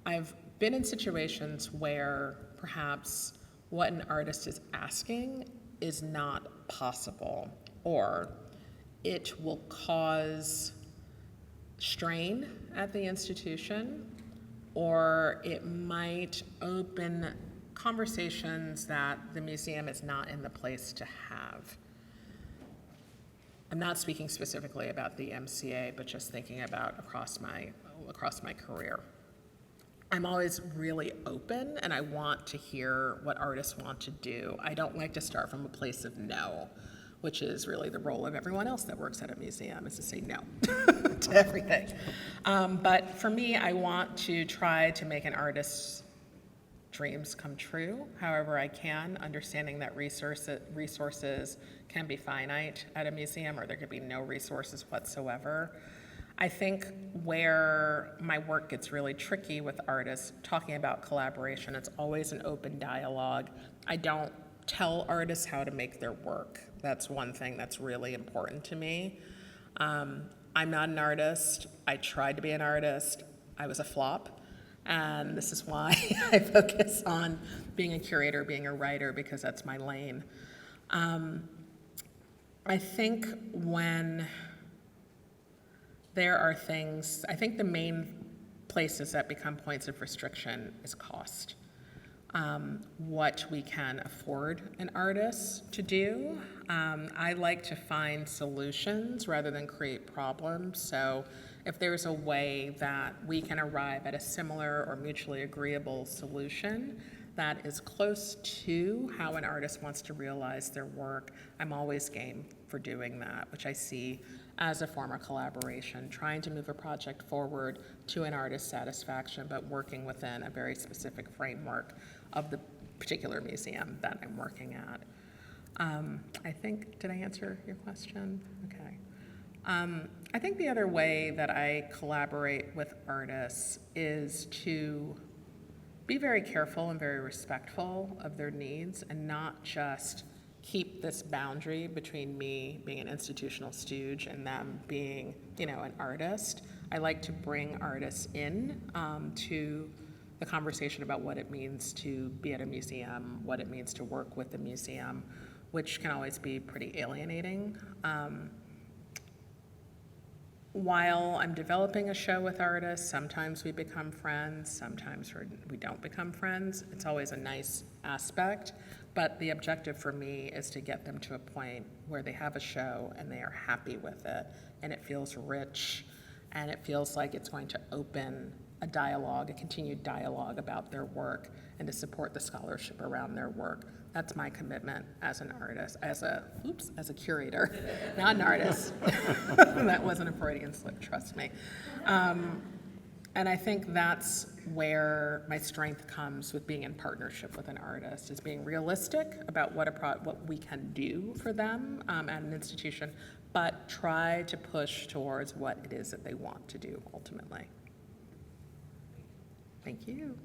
I've been in situations where perhaps what an artist is asking is not possible, or it will cause strain at the institution, or it might open conversations that the museum is not in the place to have. I'm not speaking specifically about the MCA, but just thinking about across my career. I'm always really open, and I want to hear what artists want to do. I don't like to start from a place of no, which is really the role of everyone else that works at a museum, is to say no to everything. But for me, I want to try to make an artist's dreams come true, however I can, understanding that resources can be finite at a museum, or there could be no resources whatsoever. I think where my work gets really tricky with artists, talking about collaboration, it's always an open dialogue. I don't tell artists how to make their work. That's one thing that's really important to me. I'm not an artist. I tried to be an artist. I was a flop. And this is why I focus on being a curator, being a writer, because that's my lane. I think when there are things, I think the main places that become points of restriction is cost. What we can afford an artist to do. I like to find solutions rather than create problems. So if there's a way that we can arrive at a similar or mutually agreeable solution, that is close to how an artist wants to realize their work, I'm always game for doing that, which I see as a form of collaboration, trying to move a project forward to an artist's satisfaction, but working within a very specific framework of the particular museum that I'm working at. I think, did I answer your question? Okay. I think the other way that I collaborate with artists is to be very careful and very respectful of their needs and not just keep this boundary between me being an institutional stooge and them being, an artist. I like to bring artists in to the conversation about what it means to be at a museum, what it means to work with the museum, which can always be pretty alienating. While I'm developing a show with artists, sometimes we become friends, sometimes we don't become friends. It's always a nice aspect, but the objective for me is to get them to a point where they have a show and they are happy with it, and it feels rich, and it feels like it's going to open a dialogue, a continued dialogue about their work, and to support the scholarship around their work. That's my commitment as an artist, as a curator, not an artist. That wasn't a Freudian slip, trust me. And I think that's where my strength comes with being in partnership with an artist, is being realistic about what we can do for them at an institution, but try to push towards what it is that they want to do ultimately. Thank you.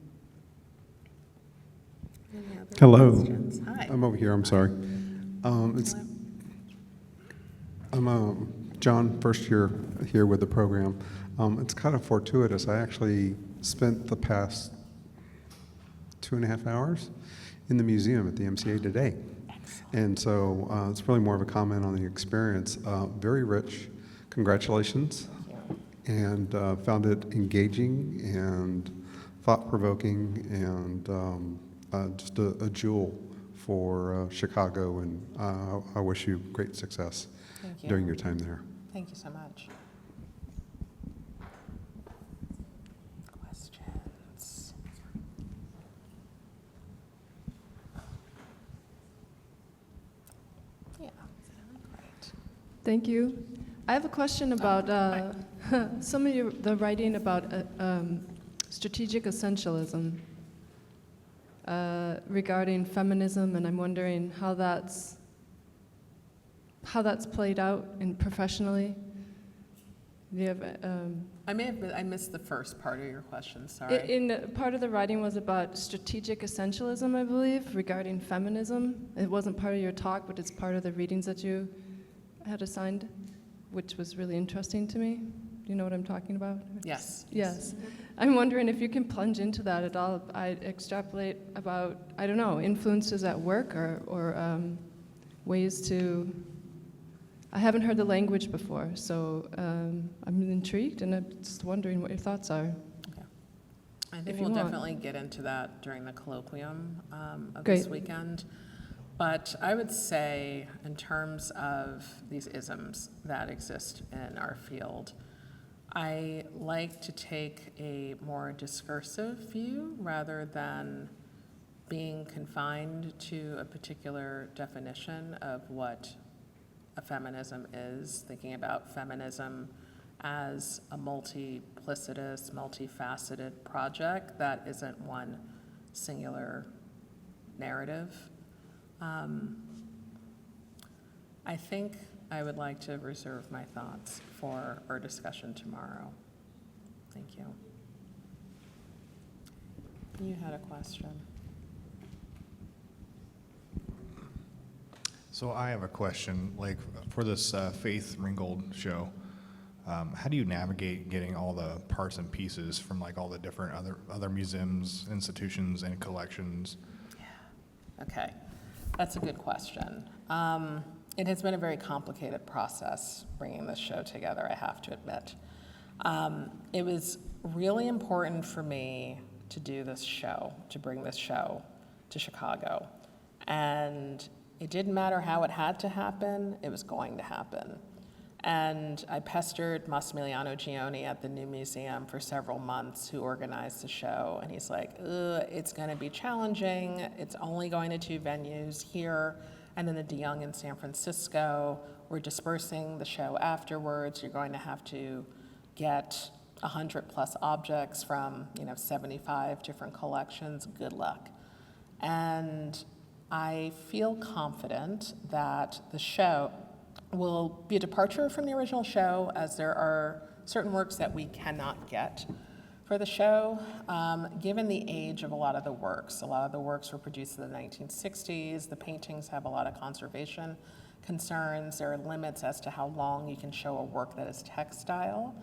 Any other Hello. questions? Hi. I'm over here, I'm sorry. I'm John, first year here with the program. It's kind of fortuitous. I actually spent the past 2.5 hours in the museum at the MCA today. And so it's really more of a comment on the experience. Very rich. Congratulations. And found it engaging and thought-provoking and just a jewel for Chicago, and I wish you great success during your time there. Thank you so much. Questions? Yeah, great. Thank you. I have a question about some of the writing about strategic essentialism regarding feminism, and I'm wondering how that's played out professionally. Do you have, I missed the first part of your question, sorry. in part of the writing was about strategic essentialism, I believe, regarding feminism. It wasn't part of your talk, but it's part of the readings that you had assigned, which was really interesting to me. Do you know what I'm talking about? Yes. Yes. I'm wondering if you can plunge into that at all. I extrapolate about, I don't know, influences at work or ways to, I haven't heard the language before, so I'm intrigued and I'm just wondering what your thoughts are. Okay. I think If you we'll want. definitely get into that during the colloquium of Great. this weekend. But I would say, in terms of these isms that exist in our field, I like to take a more discursive view rather than being confined to a particular definition of what a feminism is, thinking about feminism as a multiplicitous, multifaceted project that isn't one singular narrative. I think I would like to reserve my thoughts for our discussion tomorrow. Thank you. You had a question. So I have a question, like for this Faith Ringgold show, how do you navigate getting all the parts and pieces from like all the different other museums, institutions, and collections? Okay, that's a good question. It has been a very complicated process bringing this show together, I have to admit. It was really important for me to do this show, to bring this show to Chicago. And it didn't matter how it had to happen, it was going to happen. And I pestered Massimiliano Gioni at the new museum for several months, who organized the show. And he's like, ugh, it's going to be challenging. It's only going to 2 venues here and then the De Young in San Francisco. We're dispersing the show afterwards. You're going to have to get 100+ objects from 75 different collections. Good luck. And I feel confident that the show will be a departure from the original show, as there are certain works that we cannot get for the show, given the age of a lot of the works. A lot of the works were produced in the 1960s. The paintings have a lot of conservation concerns. There are limits as to how long you can show a work that is textile.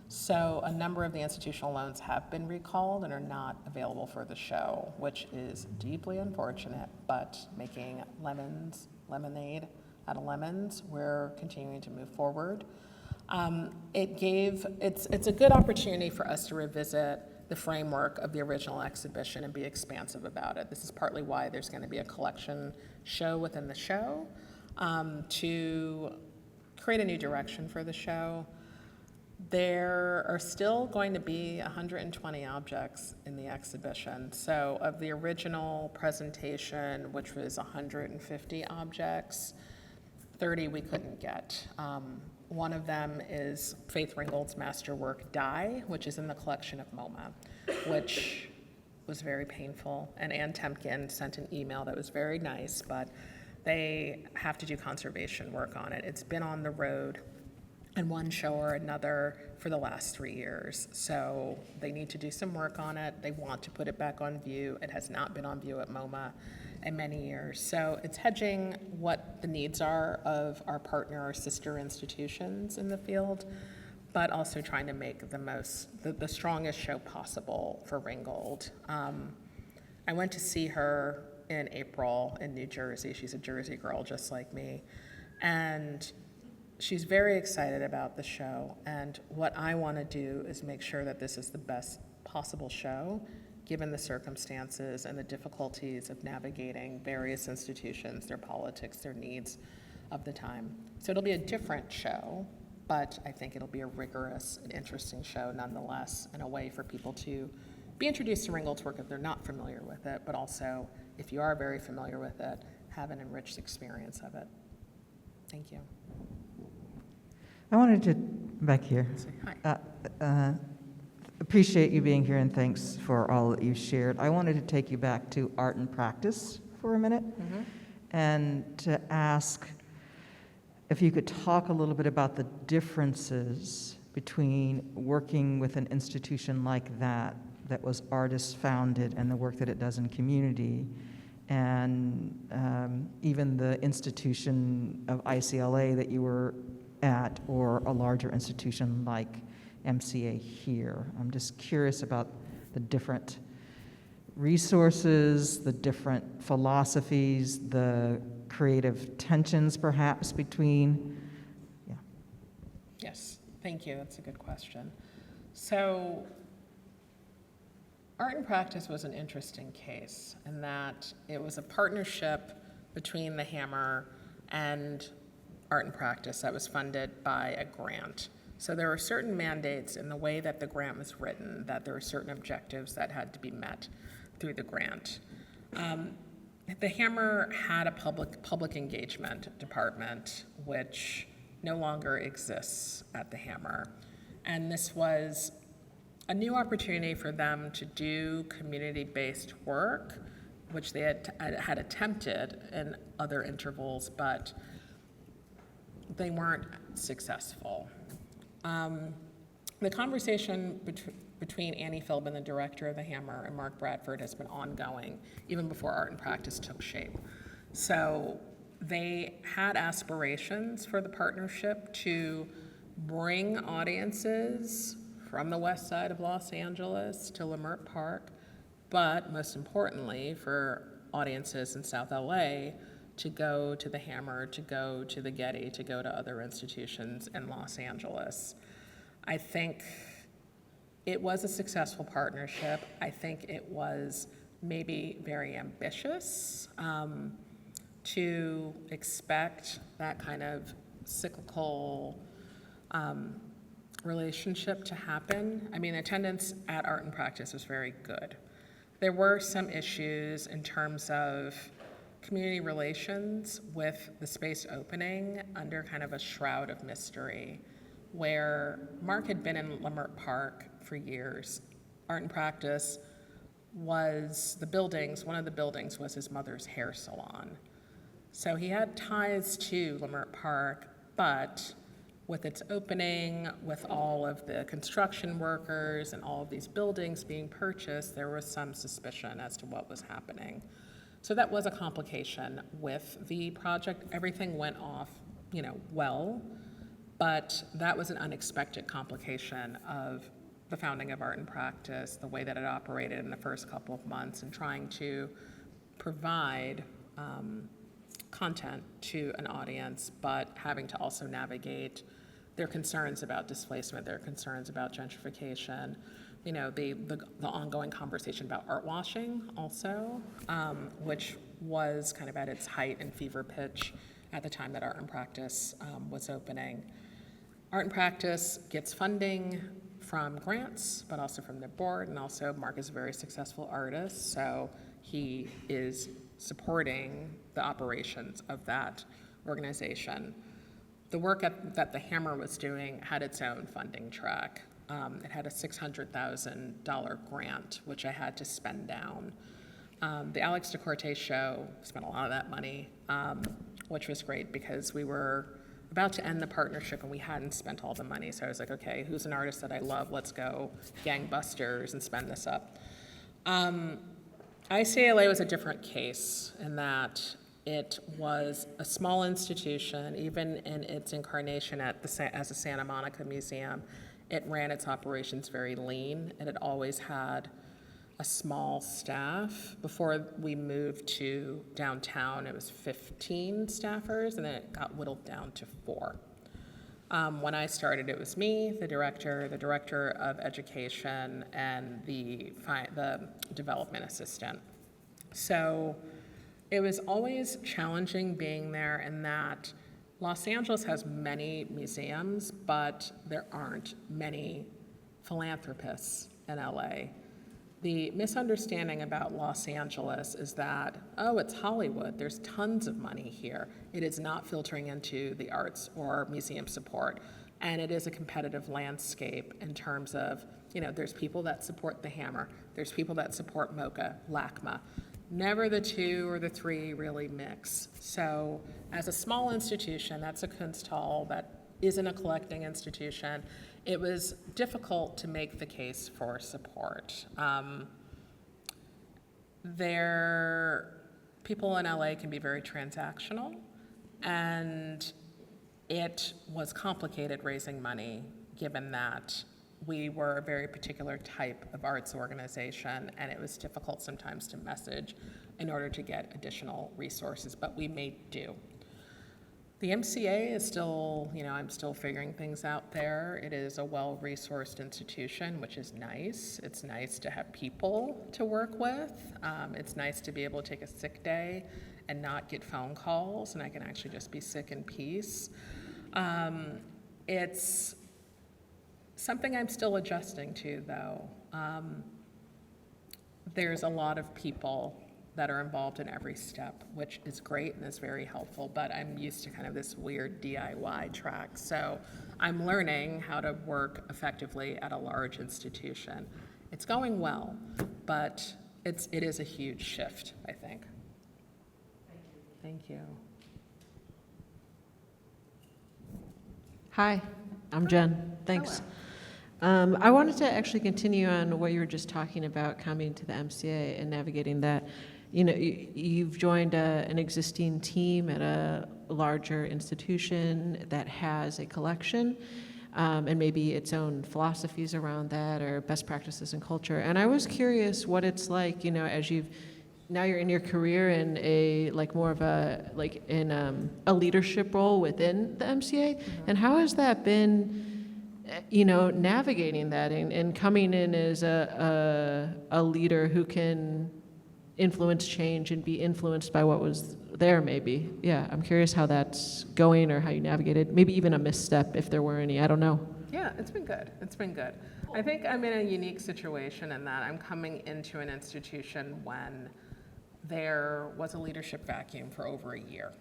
So a number of the institutional loans have been recalled and are not available for the show, which is deeply unfortunate, but making lemonade out of lemons, we're continuing to move forward. It's a good opportunity for us to revisit the framework of the original exhibition and be expansive about it. This is partly why there's going to be a collection show within the show, to create a new direction for the show. There are still going to be 120 objects in the exhibition. So of the original presentation, which was 150 objects, 30 we couldn't get. One of them is Faith Ringgold's masterwork, Die, which is in the collection of MoMA, which was very painful. And Ann Temkin sent an email that was very nice, but they have to do conservation work on it. It's been on the road in one show or another for the last 3 years. So they need to do some work on it. They want to put it back on view. It has not been on view at MoMA in many years. So it's hedging what the needs are of our partner or sister institutions in the field, but also trying to make the strongest show possible for Ringgold. I went to see her in April in New Jersey. She's a Jersey girl just like me. And she's very excited about the show. And what I want to do is make sure that this is the best possible show, given the circumstances and the difficulties of navigating various institutions, their politics, their needs of the time. So it'll be a different show, but I think it'll be a rigorous and interesting show nonetheless, and a way for people to be introduced to Ringgold's work if they're not familiar with it, but also, if you are very familiar with it, have an enriched experience of it. Thank you. I wanted to, back here, Say hi. appreciate you being here and thanks for all that you shared. I wanted to take you back to art and practice for a minute and to ask if you could talk a little bit about the differences between working with an institution like that was artist founded, and the work that it does in community, and even the institution of ICLA that you were at, or a larger institution like MCA here. I'm just curious about the different resources, the different philosophies, the creative tensions perhaps between, Yes, thank you. That's a good question. So, Art and Practice was an interesting case in that it was a partnership between the Hammer and Art and Practice that was funded by a grant. So there were certain mandates in the way that the grant was written, that there were certain objectives that had to be met through the grant. The Hammer had a public engagement department, which no longer exists at the Hammer. And this was a new opportunity for them to do community-based work, which they had attempted in other intervals, but they weren't successful. The conversation between Annie Philbin, the director of the Hammer, and Mark Bradford has been ongoing, even before Art and Practice took shape. So they had aspirations for the partnership to bring audiences from the west side of Los Angeles to Leimert Park, but most importantly, for audiences in South LA to go to the Hammer, to go to the Getty, to go to other institutions in Los Angeles. I think it was a successful partnership. I think it was maybe very ambitious to expect that kind of cyclical relationship to happen. I mean, attendance at Art and Practice was very good. There were some issues in terms of community relations with the space opening under kind of a shroud of mystery, where Mark had been in Leimert Park for years. Art and Practice was one of the buildings was his mother's hair salon. So he had ties to Leimert Park, but with its opening, with all of the construction workers and all of these buildings being purchased, there was some suspicion as to what was happening. So that was a complication with the project. Everything went off, well, but that was an unexpected complication of the founding of Art and Practice, the way that it operated in the first couple of months, and trying to provide content to an audience, but having to also navigate their concerns about displacement, their concerns about gentrification, the ongoing conversation about art washing also, which was kind of at its height and fever pitch at the time that Art and Practice was opening. Art and Practice gets funding from grants, but also from the board, and also Mark is a very successful artist, so he is supporting the operations of that organization. The work that the Hammer was doing had its own funding track. It had a $600,000 grant, which I had to spend down. The Alex DeCorte show spent a lot of that money, which was great because we were about to end the partnership and we hadn't spent all the money. So I was like, okay, who's an artist that I love? Let's go gangbusters and spend this up. ICLA was a different case in that it was a small institution, even in its incarnation as a Santa Monica museum. It ran its operations very lean. It had always had a small staff. Before we moved to downtown, it was 15 staffers, and then it got whittled down to 4. When I started, it was me, the director of education, and the development assistant. So it was always challenging being there in that Los Angeles has many museums, but there aren't many philanthropists in LA. The misunderstanding about Los Angeles is that, oh, it's Hollywood, there's tons of money here. It is not filtering into the arts or museum support. And it is a competitive landscape in terms of, there's people that support the Hammer, there's people that support MoCA, LACMA. Never the 2 or the 3 really mix. So as a small institution, that's a Kunsthal, that isn't a collecting institution, it was difficult to make the case for support. People in LA can be very transactional, and it was complicated raising money given that we were a very particular type of arts organization, and it was difficult sometimes to message in order to get additional resources, but we made do. The MCA is still, I'm still figuring things out there. It is a well-resourced institution, which is nice. It's nice to have people to work with. It's nice to be able to take a sick day and not get phone calls, and I can actually just be sick in peace. It's something I'm still adjusting to, though. There's a lot of people that are involved in every step, which is great and is very helpful, but I'm used to kind of this weird DIY track. So I'm learning how to work effectively at a large institution. It's going well, but it is a huge shift, I think. Thank you. Hi, I'm Jen. Thanks. I wanted to actually continue on what you were just talking about, coming to the MCA and navigating that. You've joined an existing team at a larger institution that has a collection and maybe its own philosophies around that or best practices and culture. And I was curious what it's like, as now you're in your career in a leadership role within the MCA, and how has that been, navigating that and coming in as a leader who can influence change and be influenced by what was there, maybe. Yeah, I'm curious how that's going or how you navigated. Maybe even a misstep if there were any. I don't know. Yeah, it's been good. It's been good. I think I'm in a unique situation in that I'm coming into an institution when there was a leadership vacuum for over a year.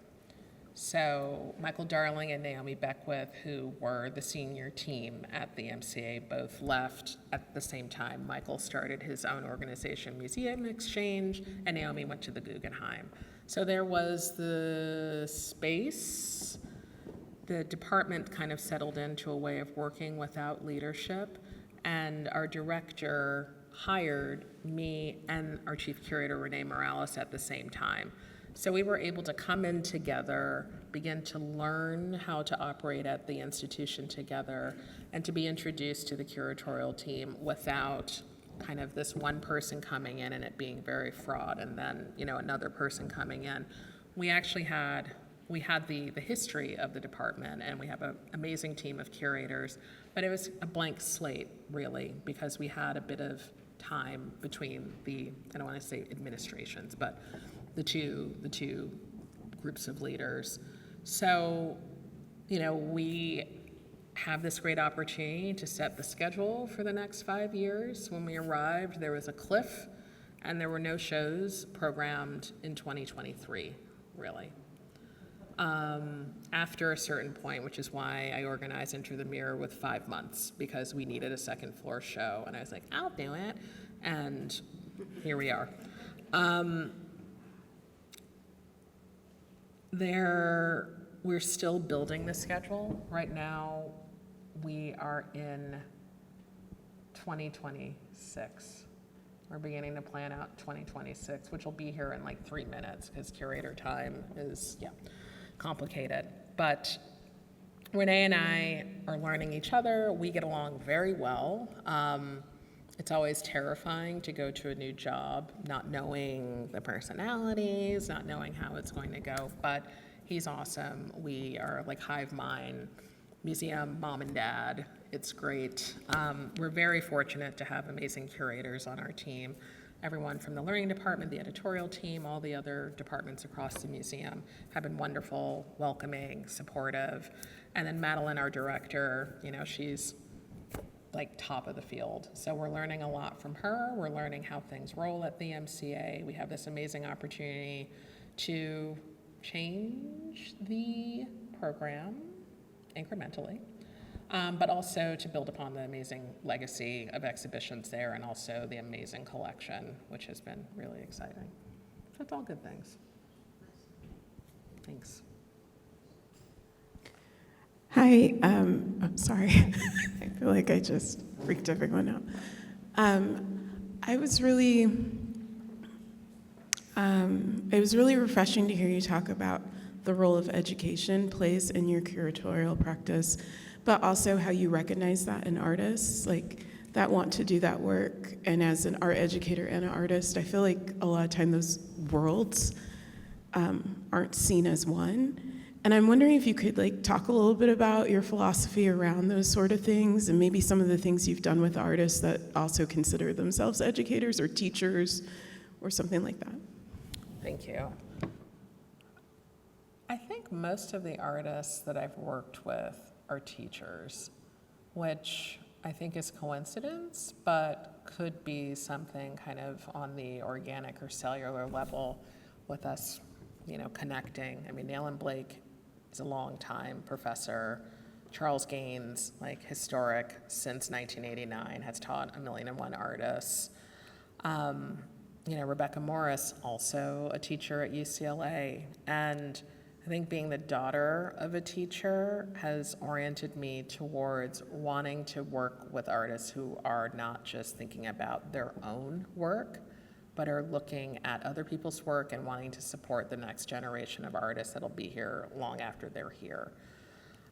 So Michael Darling and Naomi Beckwith, who were the senior team at the MCA, both left at the same time. Michael started his own organization, Museum Exchange, and Naomi went to the Guggenheim. So there was the space. The department kind of settled into a way of working without leadership, and our director hired me and our chief curator, Renee Morales, at the same time. So we were able to come in together, begin to learn how to operate at the institution together, and to be introduced to the curatorial team without kind of this one person coming in and it being very fraught, and then, you know, another person coming in. We actually had the history of the department, and we have an amazing team of curators, but it was a blank slate, really, because we had a bit of time between I don't want to say administrations, but the two groups of leaders. So, you know, we have this great opportunity to set the schedule for the next 5 years. When we arrived, there was a cliff, and there were no shows programmed in 2023, really. After a certain point, which is why I organized Enter the Mirror with 5 months, because we needed a second floor show, and I was like, I'll do it, and here we are. We're still building the schedule. Right now, we are in 2026. We're beginning to plan out 2026, which will be here in like 3 minutes, because curator time is, complicated. But Renee and I are learning each other. We get along very well. It's always terrifying to go to a new job, not knowing the personalities, not knowing how it's going to go, but he's awesome. We are like hive mind, museum, mom and dad. It's great. We're very fortunate to have amazing curators on our team. Everyone from the learning department, the editorial team, all the other departments across the museum have been wonderful, welcoming, supportive. And then Madeline, our director, you know, she's like top of the field. So we're learning a lot from her. We're learning how things roll at the MCA. We have this amazing opportunity to change the program incrementally, but also to build upon the amazing legacy of exhibitions there, and also the amazing collection, which has been really exciting. So it's all good things. Thanks. Hi, I'm sorry. I feel like I just freaked everyone out. It was really refreshing to hear you talk about the role of education plays in your curatorial practice, but also how you recognize that in artists, like that want to do that work. And as an art educator and an artist, I feel like a lot of time those worlds aren't seen as one. And I'm wondering if you could like talk a little bit about your philosophy around those sort of things, and maybe some of the things you've done with artists that also consider themselves educators or teachers or something like that. Thank you. I think most of the artists that I've worked with are teachers, which I think is coincidence, but could be something kind of on the organic or cellular level with us, you know, connecting. I mean, Nayland Blake is a long-time professor. Charles Gaines, like historic since 1989, has taught 1,000,001 artists. You know, Rebecca Morris, also a teacher at UCLA. And I think being the daughter of a teacher has oriented me towards wanting to work with artists who are not just thinking about their own work, but are looking at other people's work and wanting to support the next generation of artists that'll be here long after they're here.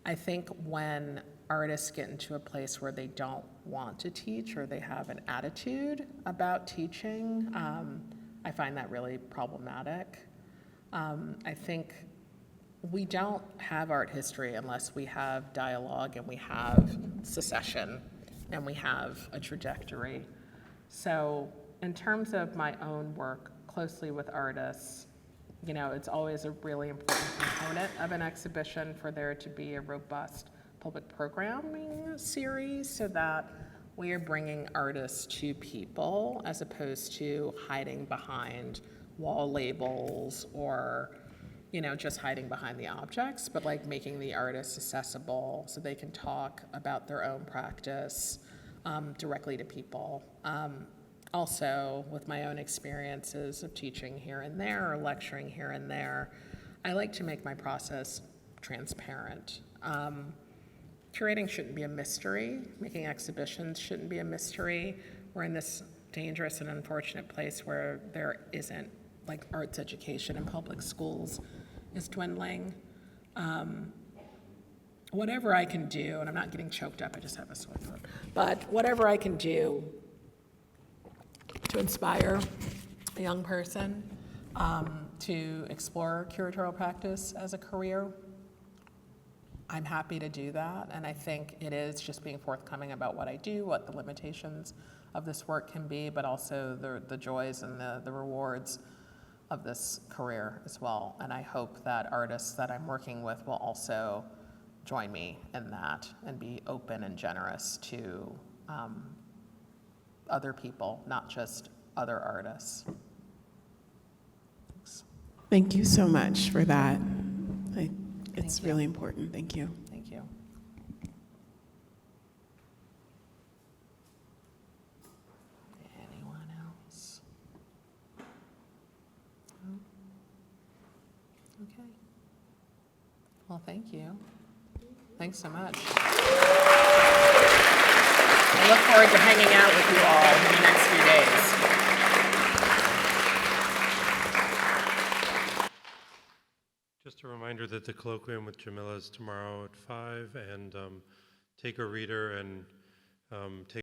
I think when artists get into a place where they don't want to teach or they have an attitude about teaching, I find that really problematic. I think we don't have art history unless we have dialogue and we have secession and we have a trajectory. So in terms of my own work closely with artists. You know, it's always a really important component of an exhibition for there to be a robust public programming series so that we are bringing artists to people as opposed to hiding behind wall labels or, you know, just hiding behind the objects, but like making the artists accessible so they can talk about their own practice directly to people. Also, with my own experiences of teaching here and there or lecturing here and there, I like to make my process transparent. Curating shouldn't be a mystery. Making exhibitions shouldn't be a mystery. We're in this dangerous and unfortunate place where there isn't, like, arts education in public schools is dwindling. Whatever I can do, and I'm not getting choked up, I just have a sore throat, but whatever I can do to inspire a young person to explore curatorial practice as a career, I'm happy to do that, and I think it is just being forthcoming about what I do, what the limitations of this work can be, but also the joys and the rewards of this career as well. And I hope that artists that I'm working with will also join me in that and be open and generous to other people, not just other artists. Thanks. Thank you so much for that. It's you. really important. Thank you. Thank you. Anyone else? No? Okay. Well, thank you. Thanks so much. I look forward to hanging out with you all in the next few days. Just a reminder that the colloquium with Jamillah is tomorrow at 5, and take a reader and take